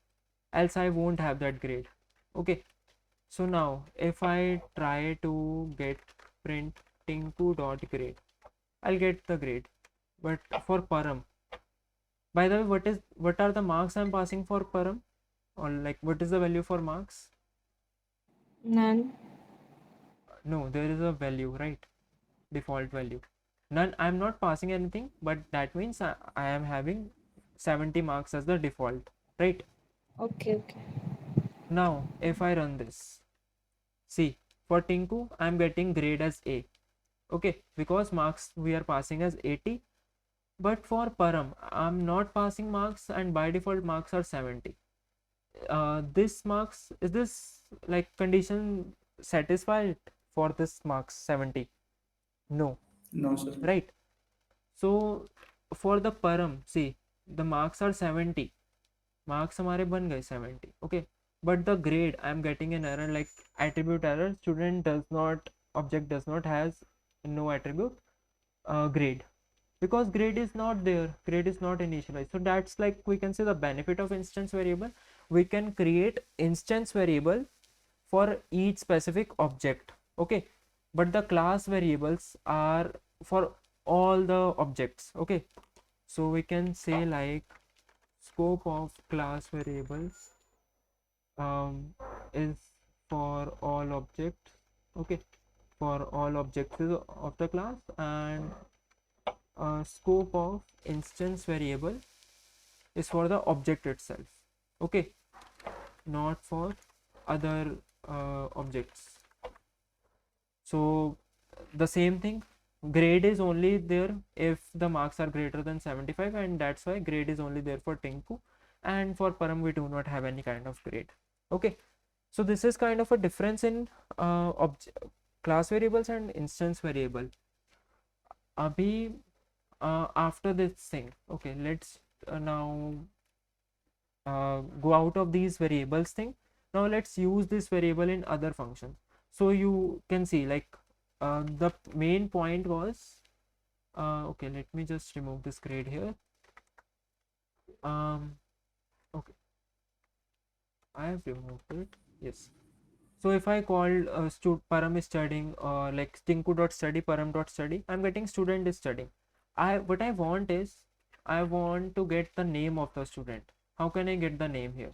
else I won't have that grade. Okay, so now if I try to get print tinku dot grade, I'll get the grade. But for param, by the way, what are the marks I'm passing for param, or like what is the value for marks? None. No, there is a value, right? Default value. None. I'm not passing anything, but that means I am having 70 marks as the default, right? Okay. Now if I run this, see, for Tinku I'm getting grade as A. Okay, because marks we are passing as 80, but for Param I'm not passing marks, and by default marks are 70. This marks, is this like condition satisfied for this marks 70? No, No, sir. right? So for the Param, see, the marks are 70, marks हमारे बन गए 70. Okay, but the grade I'm getting an error, like attribute error, student does not, object does not has no attribute grade, because grade is not there, grade is not initialized. So that's like, we can say, the benefit of instance variable. We can create instance variable for each specific object. Okay, but the class variables are for all the objects. Okay, so we can say like scope of class variables is for all objects. Okay, for all objects of the class, and scope of instance variable is for the object itself. Okay, not for other objects. So the same thing, grade is only there if the marks are greater than 75, and that's why grade is only there for Tinku, and for Param we do not have any kind of grade. Okay, so this is kind of a difference in class variables and instance variable. Abhi, after this thing, okay, let's now go out of these variables thing. Now let's use this variable in other functions. So you can see, like, the main point was, okay, let me just remove this grade here. Okay, I have removed it. Yes. So if I called param is studying, like tinku.study, param.study, I'm getting student is studying. What I want is, I want to get the name of the student. How can I get the name here?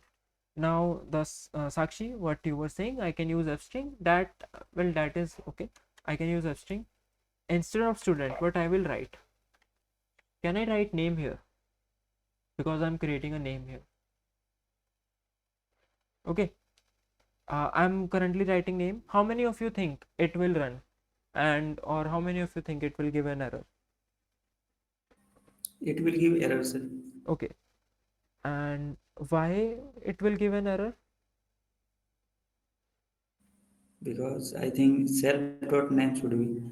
Now the Sakshi, what you were saying, I can use f string. That, well, that is okay. I can use f string instead of student. What I will write? Can I write name here? Because I'm creating a name here. Okay. I'm currently writing name. How many of you think it will run, and or how many of you think it will give an error? It will give error, sir. Okay, and why it will give an error? Because I think self.name should be.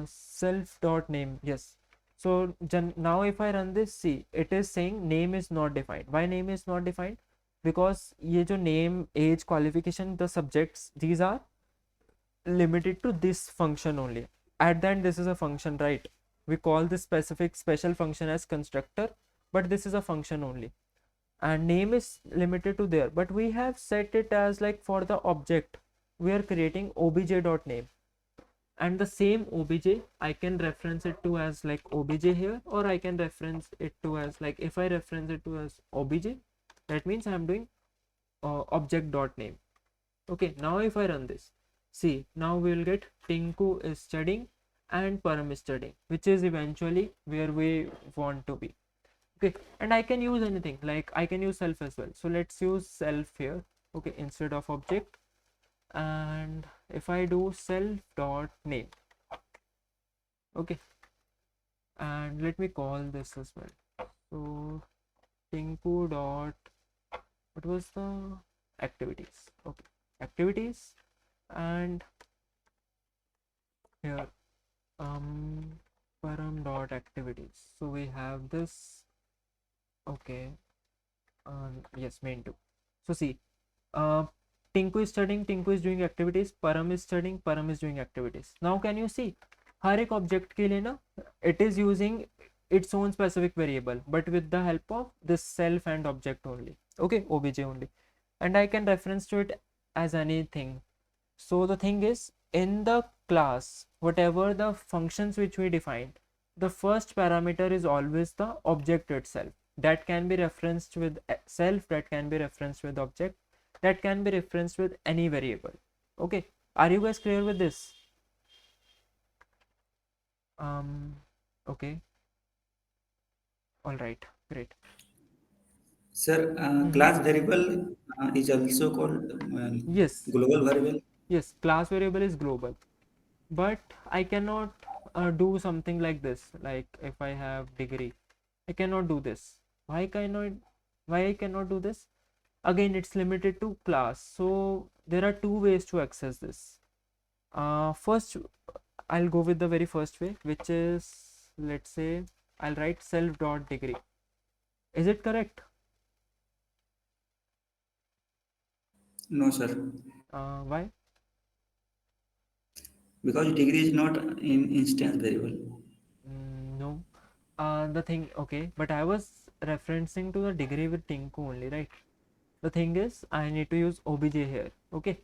Self dot name, yes. So now if I run this, see, it is saying name is not defined. Why name is not defined? Because ये जो name, age, qualification, the subjects, these are limited to this function only. At the end, this is a function, right? We call this special function as constructor, but this is a function only. and name is limited to there, but we have set it as like for the object we are creating obj.name, and the same obj I can reference it to as like obj here, or I can reference it to as like, if I reference it to as obj, that means I'm doing object.name. Okay, now if I run this, see, now we will get Tinku is studying and Param is studying, which is eventually where we want to be. Okay, and I can use anything, like I can use self as well. So let's use self here, okay, instead of object. And if I do self dot name, okay, and let me call this as well. So Tinku dot, what was the activities? Okay, activities, and here param dot activities. So we have this, okay, yes, main two. So see, uh Tinku is studying, Tinku is doing activities, Param is studying, Param is doing activities. Now can you see, हर एक object के लिए ना, it is using its own specific variable, but with the help of this self and object only, okay, obj only, and I can reference to it as anything. So the thing is, in the class, whatever the functions which we defined, the first parameter is always the object itself. That can be referenced with self, that can be referenced with object, that can be referenced with any variable. Okay, are you guys clear with this? Okay, all right, great. Sir, Mhm. class variable is also called Yes, global variable. yes, class variable is global, but I cannot do something like this. Like if I have degree, I cannot do this. Why I cannot do this? Again, it's limited to class. So there are two ways to access this. First, I'll go with the very first way, which is, let's say, I'll write self dot degree. Is it correct? No, sir, Why? because degree is not in instance variable. No. The thing, okay, but I was referencing to the degree with Tinku only, right? The thing is, I need to use obj here. Okay,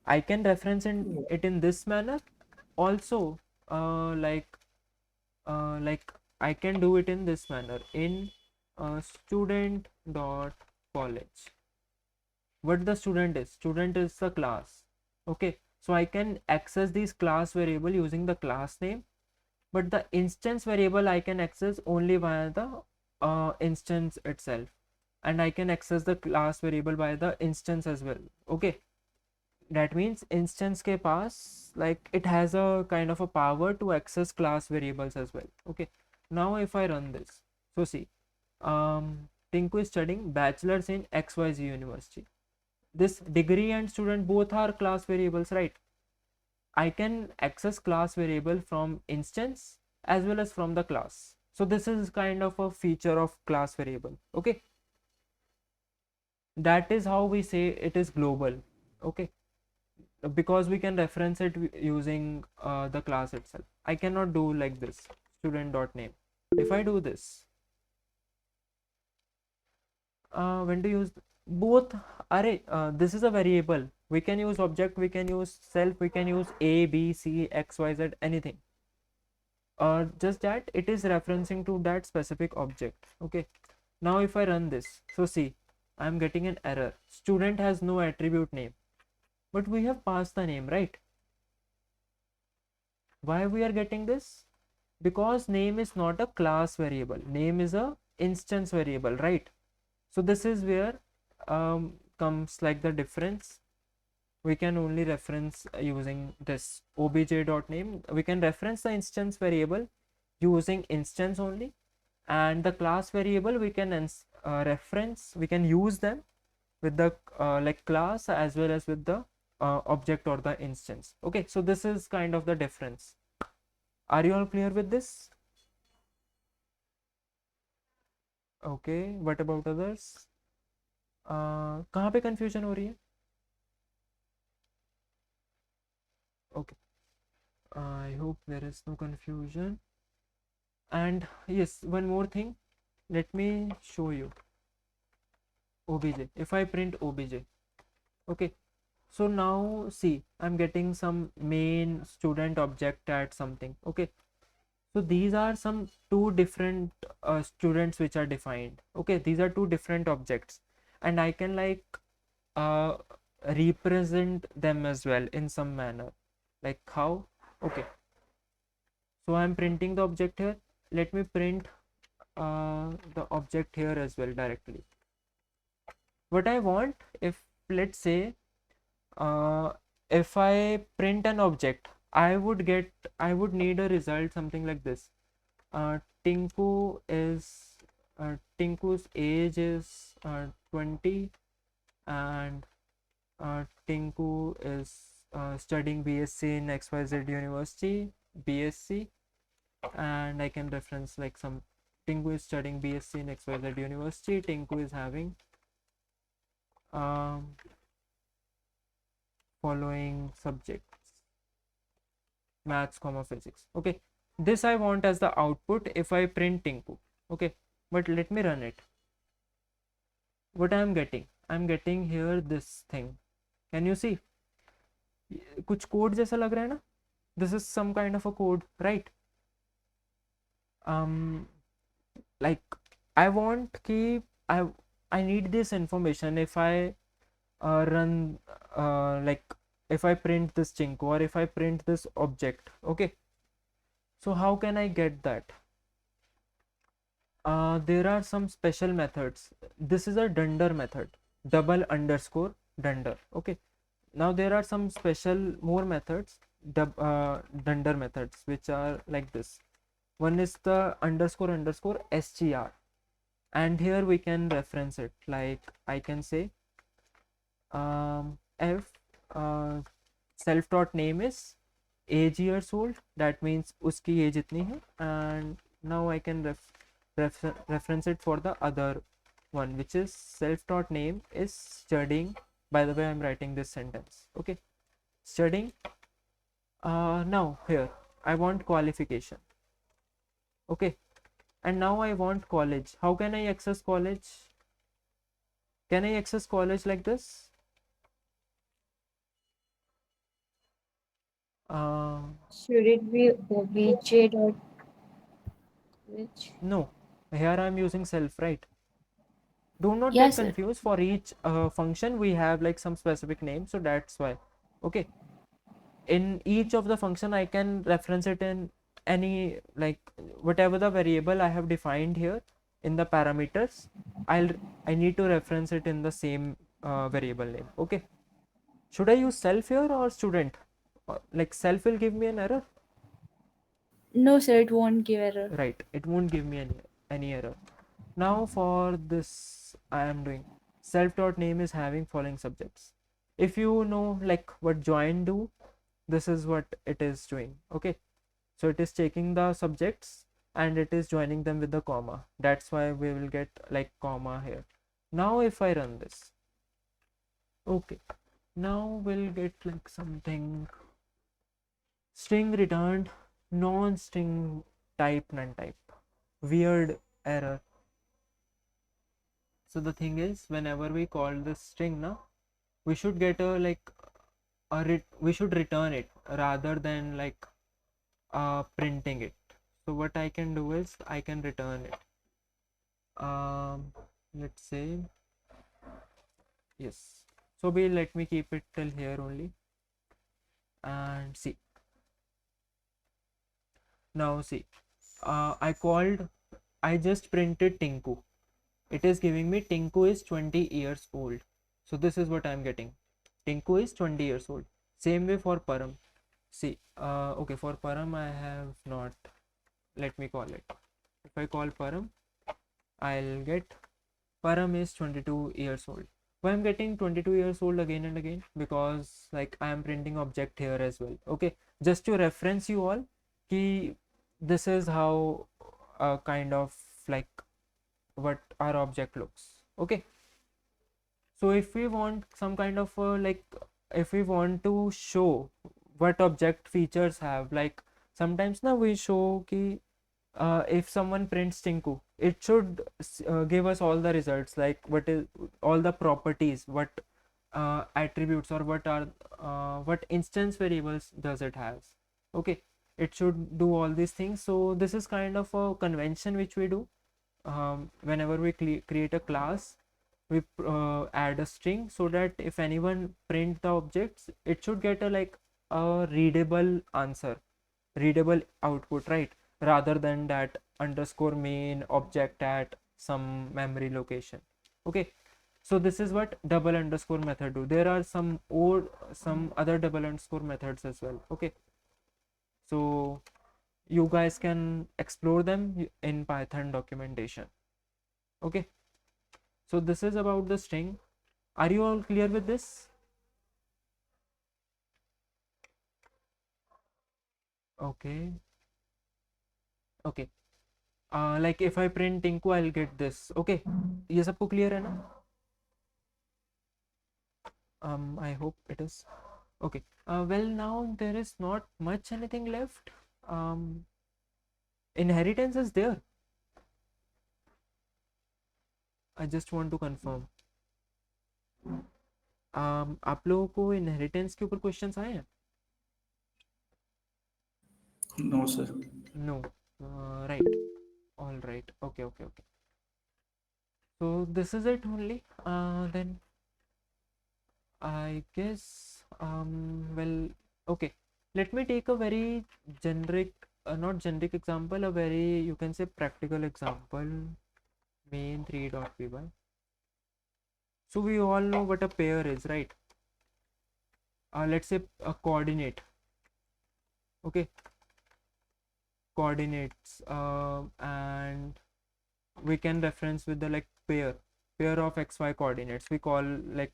I can reference it in this manner. Also, like I can do it in this manner in student dot college. What the student is the class. Okay, so I can access these class variable using the class name, but the instance variable I can access only via the instance itself, and I can access the class variable by the instance as well. Okay, that means instance के पास, like it has a kind of a power to access class variables as well. Okay, now if I run this, so see, Tinku is studying bachelor's in XYZ university. This degree and student both are class variables, right? I can access class variable from instance as well as from the class. So this is kind of a feature of class variable. Okay, that is how we say it is global. Okay, because we can reference it using the class itself. I cannot do like this, student dot name. If I do this, when to use both, array, this is a variable. We can use object, we can use self, we can use a b c x y z, anything, just that it is referencing to that specific object. Okay, now if I run this, so see, I'm getting an error. Student has no attribute name, but we have passed the name, right? Why we are getting this? Because name is not a class variable, name is a instance variable, right? So this is where comes like the difference. We can only reference using this obj.name. We can reference the instance variable using instance only, and the class variable we can reference, we can use them with the like class as well as with the object or the instance. Okay, so this is kind of the difference. Are you all clear with this? Okay, what about others? कहाँ पे confusion हो रही है? Okay, I hope there is no confusion. And yes, one more thing, let me show you. obj, if I print obj, okay, so now see, I'm getting some main student object at something, okay, so these are some two different students which are defined, okay, these are two different objects, and I can like uh, represent them as well in some manner, like how, okay, so I'm printing the object here, let me print the object here as well directly. What I want, if let's say uh, if I print an object, I would need a result something like this. Tinku is Tinku's age is 20, and Tinku is studying BSc in XYZ University, BSc, and I can reference like some Tinku is studying BSc in XYZ University. Tinku is having um, following subjects: maths, comma physics. Okay, this I want as the output if I print Tinku. Okay, but let me run it. What I'm getting here this thing. Can you see? कुछ code जैसा लग रहा है ना? This is some kind of a code, right? Like I want कि I need this information if I run like if I print this chink or if I print this object, okay, so how can I get that? There are some special methods. This is a dunder method, double underscore dunder, okay. Now there are some special more methods, dunder methods, which are like this. One is the underscore underscore str, and here we can reference it, like I can say if self-taught name is age years old, that means uski age itni hai, and now I can reference it for the other one, which is self-taught name is studying. By the way, I'm writing this sentence, okay, studying. Now here I want qualification, okay, and now I want college. How can I access college? Can I access college like this? Should it be obj dot which? No, here I'm using self, right? Do not get Yes, sir. confused. For each function we have like some specific name, so that's why, okay, in each of the function I can reference it in any, like whatever the variable I have defined here in the parameters, I need to reference it in the same variable name, okay. Should I use self here or student? Like self will give me an error, No, sir, it won't give error. right? It won't give me any error. Now for this I am doing self-taught name is having following subjects. If you know like what join do, this is what it is doing, okay. So it is taking the subjects and it is joining them with the comma. That's why we will get like comma here. Now if I run this, okay, now we'll get like something string returned, non-string type, none type, weird error. So the thing is, whenever we call this string now, we should get a like we should return it rather than like printing it. So what I can do is I can return it. Let's say yes. So let me keep it till here only, and see. Now see, I just printed Tinku. It is giving me Tinku is 20 years old. So this is what I'm getting. Tinku is 20 years old. Same way for Param. See, okay, for Param I have not, let me call it. If I call Param, I'll get Param is 22 years old. Why I'm getting 22 years old again and again? Because like I am printing object here as well. Okay, just to reference you all, ki this is how kind of like what our object looks, okay. So if we want some kind of like if we want to show what object features have, like sometimes now we show ki if someone prints Tinku, it should give us all the results, like what is all the properties, what attributes, or what instance variables does it has. Okay, it should do all these things. So this is kind of a convention which we do whenever we create a class. We add a string so that if anyone print the objects, it should get a like a readable answer, readable output, right? Rather than that underscore main object at some memory location. Okay, so this is what double underscore method do. There are some other double underscore methods as well. Okay, so you guys can explore them in Python documentation. Okay, so this is about the string. Are you all clear with this? Okay, okay. Like if I print Tinku, I'll get this. Okay, ये सबको clear है ना? I hope it is. Okay. Well, now there is not much anything left. Inheritance is there. I just want to confirm. आप लोगों को inheritance के ऊपर questions आए हैं? No, sir. No. Right. All right. Okay, okay, okay. So this is it only. Then I guess well, okay. Let me take a very generic, not generic example, a very, you can say, practical example. Main 3.py. So we all know what a pair is, right? Let's say a coordinate. Okay, coordinates, and we can reference with the like pair of xy coordinates. We call like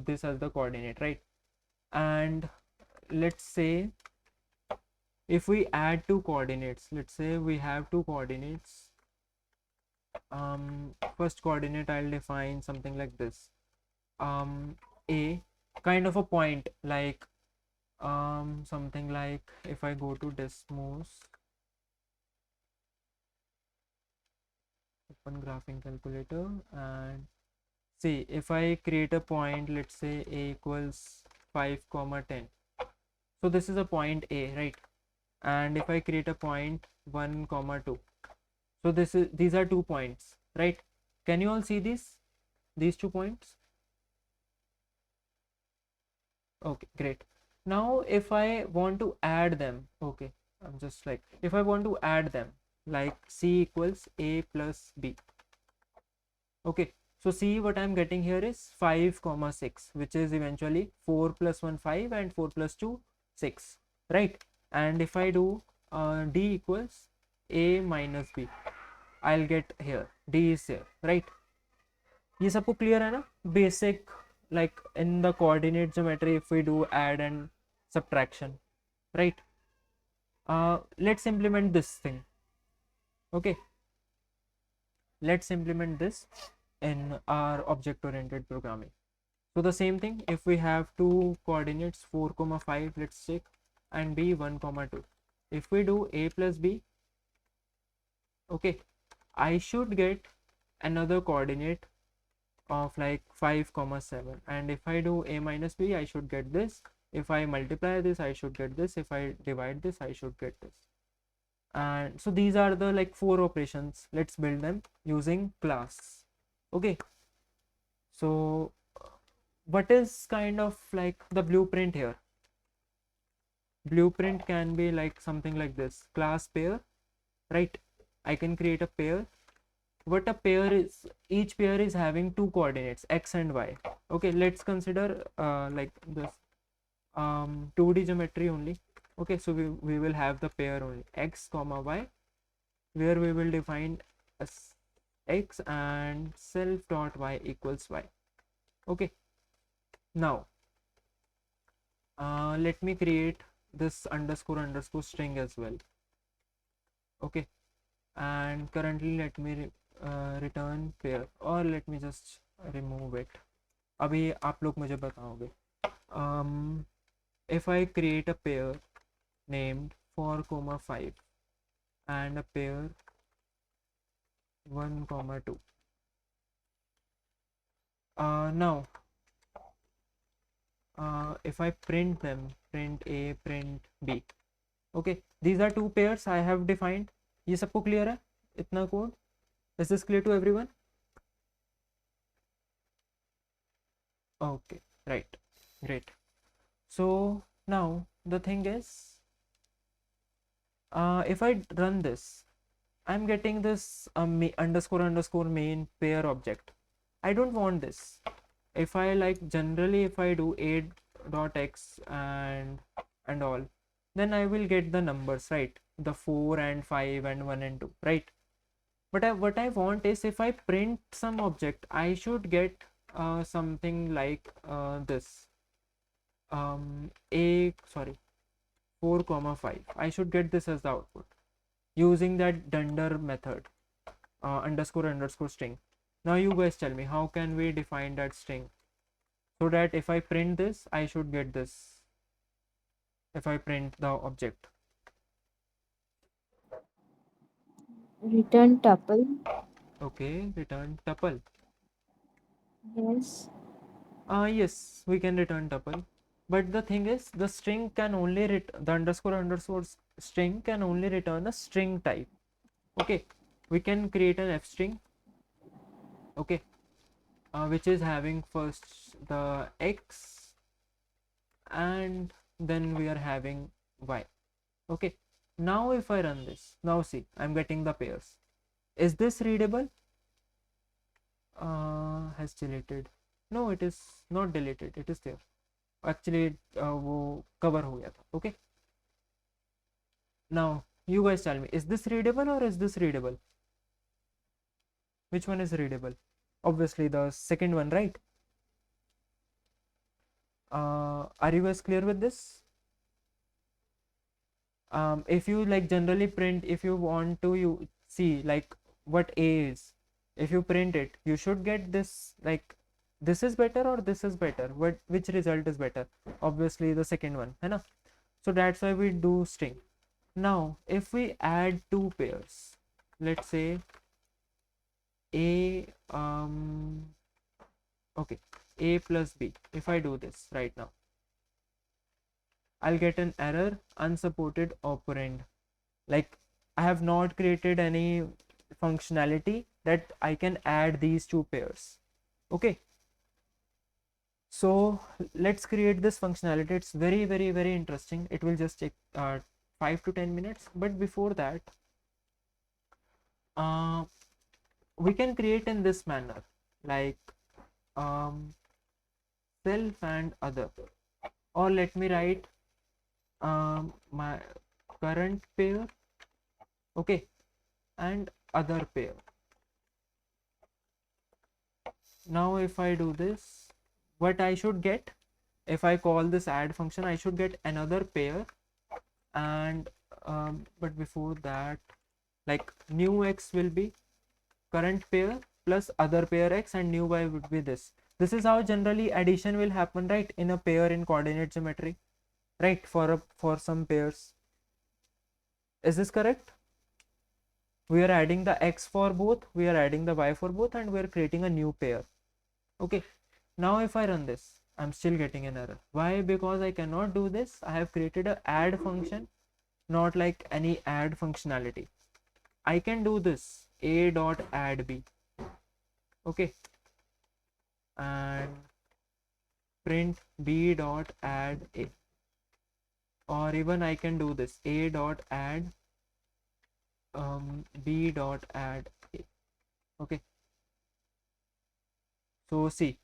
this as the coordinate, right? And let's say if we add two coordinates, let's say we have two coordinates. First coordinate I'll define something like this. A kind of a point, like something like, if I go to Desmos, open graphing calculator, and see if I create a point, let's say a equals 5 comma 10. So this is a point A, right? And if I create a point 1 comma 2, so these are 2 points, right? Can you all see these 2 points? Okay, great. Now if I want to add them, okay, I'm just like, if I want to add them, like C equals A plus B. Okay, so see what I'm getting here is 5 comma 6, which is eventually 4 plus 1 5 and 4 plus 2 6, right? And if I do D equals A minus B, I'll get here D is here, right? ये सबको clear है ना? Basic, like in the coordinate geometry, if we do add and subtraction, right? Let's implement this thing. Okay, let's implement this in our object oriented programming. So the same thing, if we have two coordinates 4 comma 5, let's check, and B 1 comma 2, if we do A plus B, okay, I should get another coordinate of like 5 comma 7, and if I do A minus B, I should get this. If I multiply this, I should get this. If I divide this, I should get this. And so these are the like 4 operations. Let's build them using class. Okay, so what is kind of like the blueprint here? Blueprint can be like something like this: class pair, right? I can create a pair. What a pair is, each pair is having two coordinates, x and y. Okay, let's consider like this 2D geometry only. Okay, so we will have the pair only x comma y, where we will define as x and self dot y equals y. Okay, now let me create this underscore underscore string as well. Okay, and currently let me return pair, or let me just remove it. अभी आप लोग मुझे बताओगे. If I create a pair named 4 comma 5 and a pair 1 comma 2. Now if I print them, print A, print B. Okay, these are two pairs I have defined. ये सबको clear है इतना code? Is this clear to everyone? Okay, right, great. So now the thing is, if I run this, I'm getting this underscore underscore main pair object. I don't want this. If I like generally if I do a dot x and all, then I will get the numbers, right? The 4 and 5 and 1 and 2, right? But what I want is if I print some object, I should get something like this a sorry 4 comma 5. I should get this as the output using that dunder method, underscore underscore string. Now you guys tell me, how can we define that string so that if I print this, I should get this if I print the object? Return tuple. Okay, return tuple. Yes. Yes, we can return tuple, but the thing is the string can only the underscore underscore string can only return a string type. Okay, we can create an f string, okay, which is having first the x and then we are having y. Okay, now if I run this, now see, I'm getting the pairs. Is this readable? Has deleted. No, it is not deleted, it is there. Actually वो cover हो गया था. Okay, now you guys tell me, is this readable or is this readable? Which one is readable? Obviously the second one, right? Are you guys clear with this? If you like generally print, if you want to, you see like what a is, if you print it, you should get this, like this is better or this is better, which result is better? Obviously the second one, है ना? So that's why we do string. Now if we add two pairs, let's say a okay, a plus b, if I do this right now, I'll get an error, unsupported operand. Like I have not created any functionality that I can add these two pairs. Okay, so let's create this functionality. It's very very interesting. It will just take 5 to 10 minutes, but before that we can create in this manner, like self and other, or let me write my current pair, okay, and other pair. Now if I do this, what I should get, if I call this add function, I should get another pair, and but before that, like new x will be current pair plus other pair x, and new y would be this. This is how generally addition will happen, right, in a pair in coordinate geometry, right, for some pairs. Is this correct? We are adding the x for both, we are adding the y for both, and we are creating a new pair. Okay, now if I run this, I'm still getting an error. Why? Because I cannot do this. I have created a add function, not like any add functionality. I can do this a dot add b, okay, and print b dot add a, or even I can do this a dot add b dot add a. Okay, so see,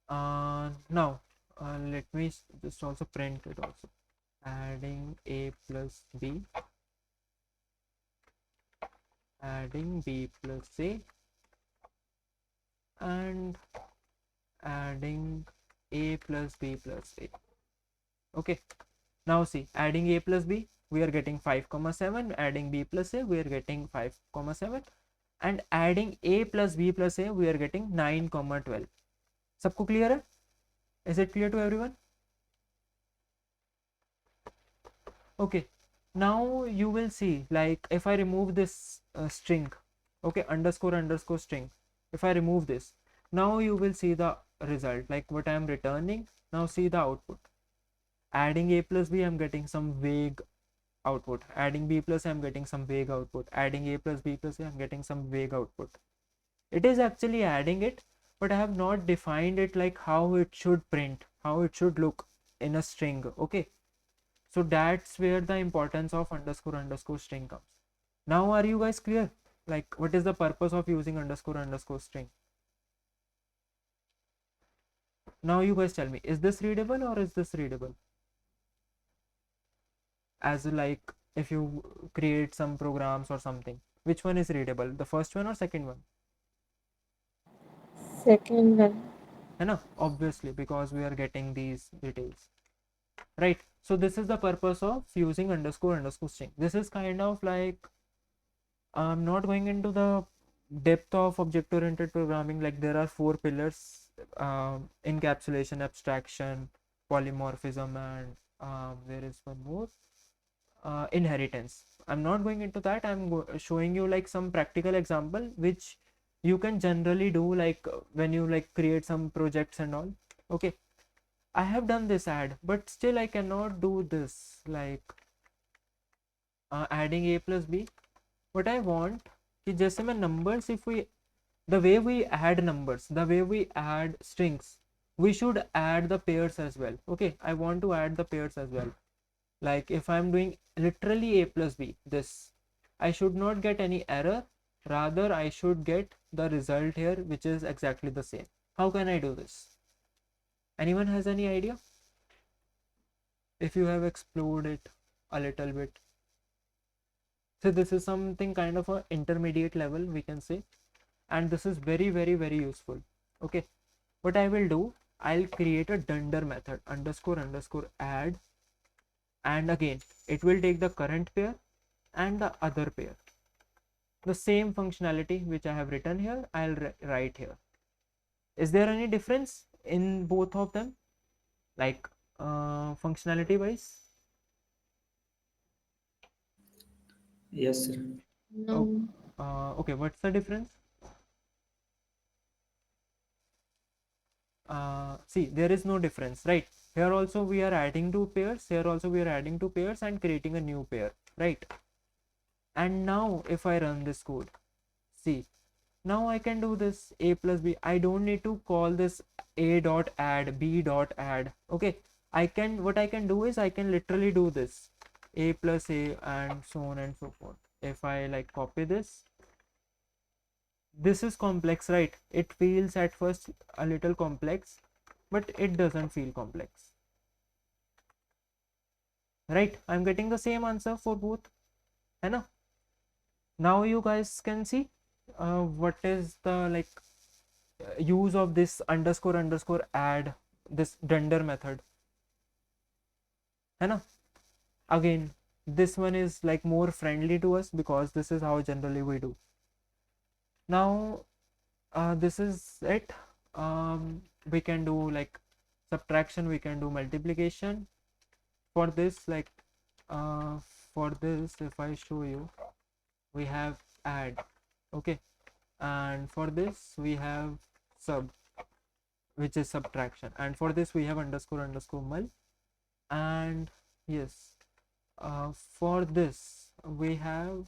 now let me just also print it also, adding a plus b, adding b plus a, and adding a plus b plus a. Okay, now see, adding a plus b, we are getting 5,7, adding b plus a, we are getting 5,7, and adding a plus b plus a, we are getting 9,12. सबको clear है? Is it clear to everyone? Okay, Now you will see, like if I remove this string, okay, underscore underscore string, if I remove this, now you will see the result, like what I am returning. Now see the output. Adding a plus b, I'm getting some vague output. Adding b plus, I'm getting some vague output. Adding a plus b plus, I'm getting some vague output. It is actually adding it, but I have not defined it, like how it should print, how it should look in a string. Okay, so that's where the importance of underscore underscore string comes. Now are you guys clear, like what is the purpose of using underscore underscore string? Now you guys tell me, is this readable or is this readable? As like if you create some programs or something, which one is readable, the first one or second one? Second one. Obviously, because we are getting these details, right? So this is the purpose of using underscore underscore string. This is kind of like, I'm not going into the depth of object oriented programming. Like there are 4 pillars: encapsulation, abstraction, polymorphism, and there is one more, inheritance. I'm not going into that. I'm showing you like some practical example which you can generally do, like when you like create some projects and all. Okay, I have done this ad, but still I cannot do this, like adding a plus b. What I want कि जैसे मैं numbers, if we, the way we add numbers, the way we add strings, we should add the pairs as well. Okay, I want to add the pairs as well. Like if I'm doing literally a plus b, this, I should not get any error, rather I should get the result here which is exactly the same. How can I do this? Anyone has any idea? If you have explored it a little bit. So this is something kind of a intermediate level, we can say, and this is very very useful. Okay, what I will do, I'll create a dunder method, underscore underscore add, and again it will take the current pair and the other pair. The same functionality which I have written here, I'll write here. Is there any difference in both of them, like functionality wise? Yes, sir. Oh, No. okay, what's the difference? See, there is no difference, right? Here also we are adding 2 pairs, here also we are adding 2 pairs and creating a new pair, right? And now if I run this code, see, now I can do this a plus b. I don't need to call this a dot add, b dot add. Okay, I can, what I can do is I can literally do this a plus a and so on and so forth. If I like copy this, this is complex, right? It feels at first a little complex, but it doesn't feel complex, right? I'm getting the same answer for both, है ना? Now you guys can see what is the like use of this underscore underscore add, this dunder method, है ना? Again, this one is like more friendly to us because this is how generally we do. Now this is it. We can do like subtraction, we can do multiplication. For this, like for this, if I show you, we have add, okay, and for this we have sub, which is subtraction, and for this we have underscore underscore mul, and yes, for this we have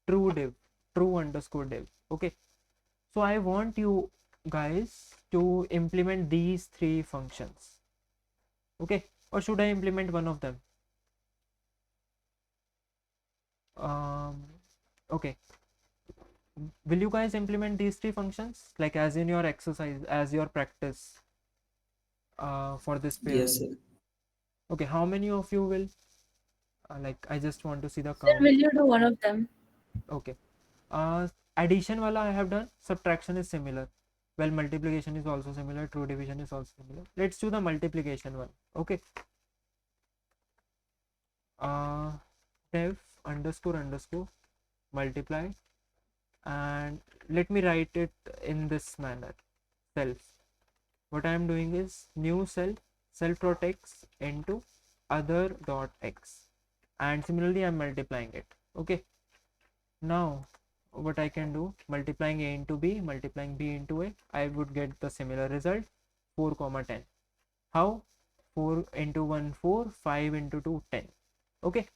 true div, true underscore div. Okay, so I want you guys to implement these 3 functions. Okay, or should I implement one of them? Okay, will you guys implement these 3 functions, like as in your exercise, as your practice for this pair? Yes, sir. Okay, how many of you will? Like I just want to see the Sir, count. will you do one of them? Okay, addition wala I have done, subtraction is similar, well multiplication is also similar, true division is also similar. Let's do the multiplication one. Okay, dev underscore underscore multiply, and let me write it in this manner, self. What I am doing is new self, self dot x into other dot x. and similarly I'm multiplying it. Okay, now what I can do, multiplying a into b, multiplying b into a, I would get the similar result, 4 comma 10. How? 4 into 1 4, 5 into 2 10. Okay,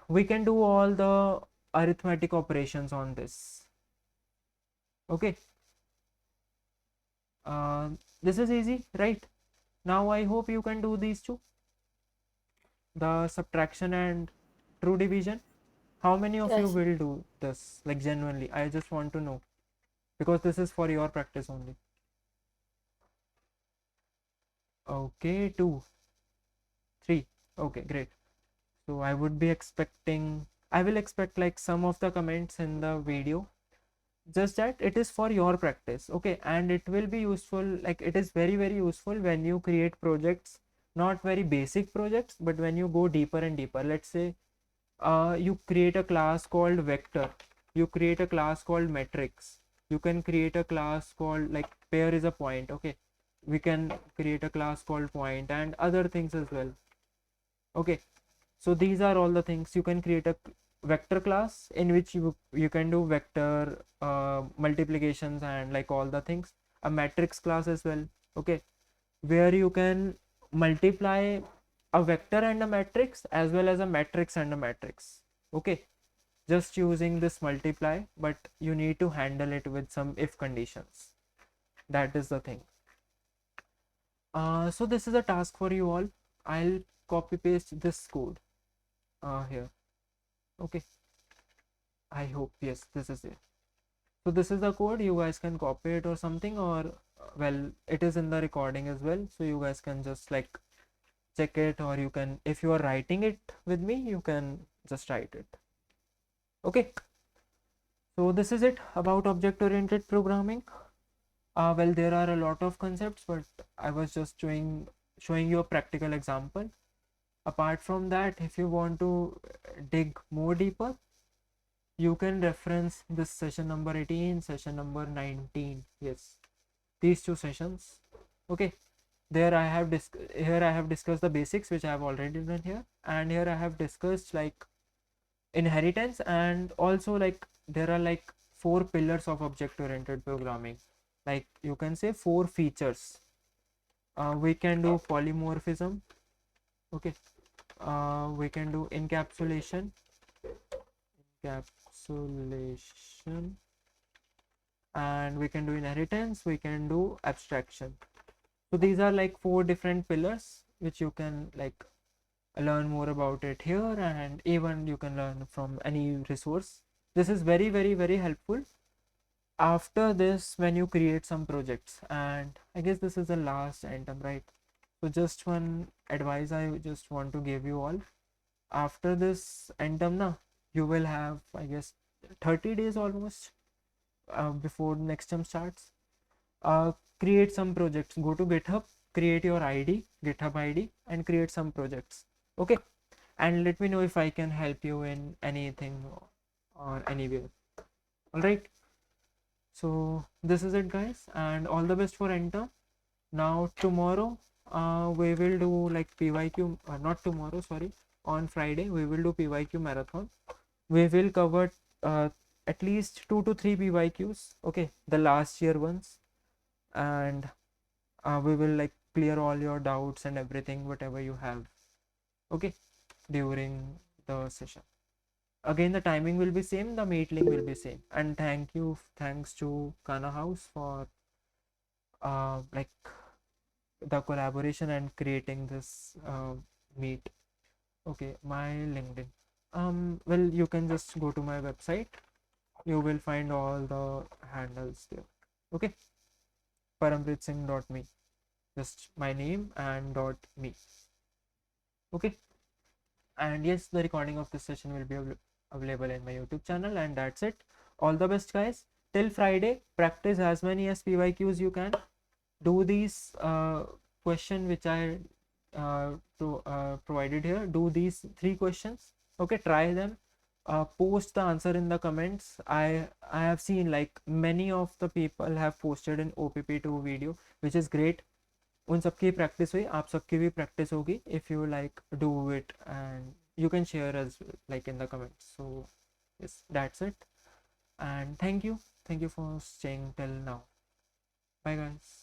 we can do all the arithmetic operations on this. Okay, this is easy, right? Now I hope you can do these two, the subtraction and true division. How many of you Yes. will do this, like genuinely? I just want to know, because this is for your practice only. Okay, 2 3. Okay, great. So I would be expecting, I will expect like some of the comments in the video, just that it is for your practice. Okay, and it will be useful, like it is very very useful when you create projects, not very basic projects, but when you go deeper and deeper. Let's say you create a class called vector, you create a class called matrix, you can create a class called like pair is a point. Okay, we can create a class called point and other things as well. Okay, so these are all the things. You can create a vector class in which you can do vector multiplications and like all the things. A matrix class as well. Okay, where you can multiply a vector and a matrix as well as a matrix and a matrix. Okay, just using this multiply, but you need to handle it with some if conditions. That is the thing. So this is a task for you all. I'll copy paste this code here. Okay, I hope, yes, this is it. So this is the code. You guys can copy it or something, or well, it is in the recording as well, so you guys can just like check it, or you can, if you are writing it with me, you can just write it. Okay, so this is it about object oriented programming. Well, there are a lot of concepts, but I was just showing you a practical example. Apart from that, if you want to dig more deeper, you can reference this session number 18, session number 19. Yes, these two sessions. Okay, there here I have discussed the basics, which I have already done here, and here I have discussed like inheritance, and also like there are like 4 pillars of object oriented programming, like you can say 4 features. We can do polymorphism. Okay, we can do encapsulation, and we can do inheritance, we can do abstraction. So these are like 4 different pillars which you can like learn more about it here, and even you can learn from any resource. This is very very very helpful after this when you create some projects. And I guess this is the last item, right? So just one advice I just want to give you all. After this item now, you will have, I guess, 30 days almost before next term starts. Create some projects, go to GitHub, create your GitHub ID, and create some projects. Okay, and let me know if I can help you in anything or anywhere. All right, so this is it guys, and all the best for enter. Now tomorrow we will do like PYQ, not tomorrow, sorry, on Friday we will do PYQ marathon. We will cover at least 2 to 3 PYQs, okay, the last year ones, and we will like clear all your doubts and everything whatever you have, okay, during the session. Again, the timing will be same, the meet link will be same. And thanks to Kanha House for like the collaboration and creating this meet. Okay, my LinkedIn, well, you can just go to my website, you will find all the handles there. Okay, parampritsingh.me, just my name and .me. Okay, and yes, the recording of this session will be available in my YouTube channel. And that's it. All the best guys, till Friday. Practice as many as PYQs you can. Do these question which I provided here, do these 3 questions. Okay, try them, post the answer in the comments. I have seen like many of the people have posted an OPPE2 video, which is great. उन सबकी practice हुई, आप सबकी भी practice होगी. If you like do it and you can share us like in the comments. So yes, that's it, and thank you for staying till now. Bye guys.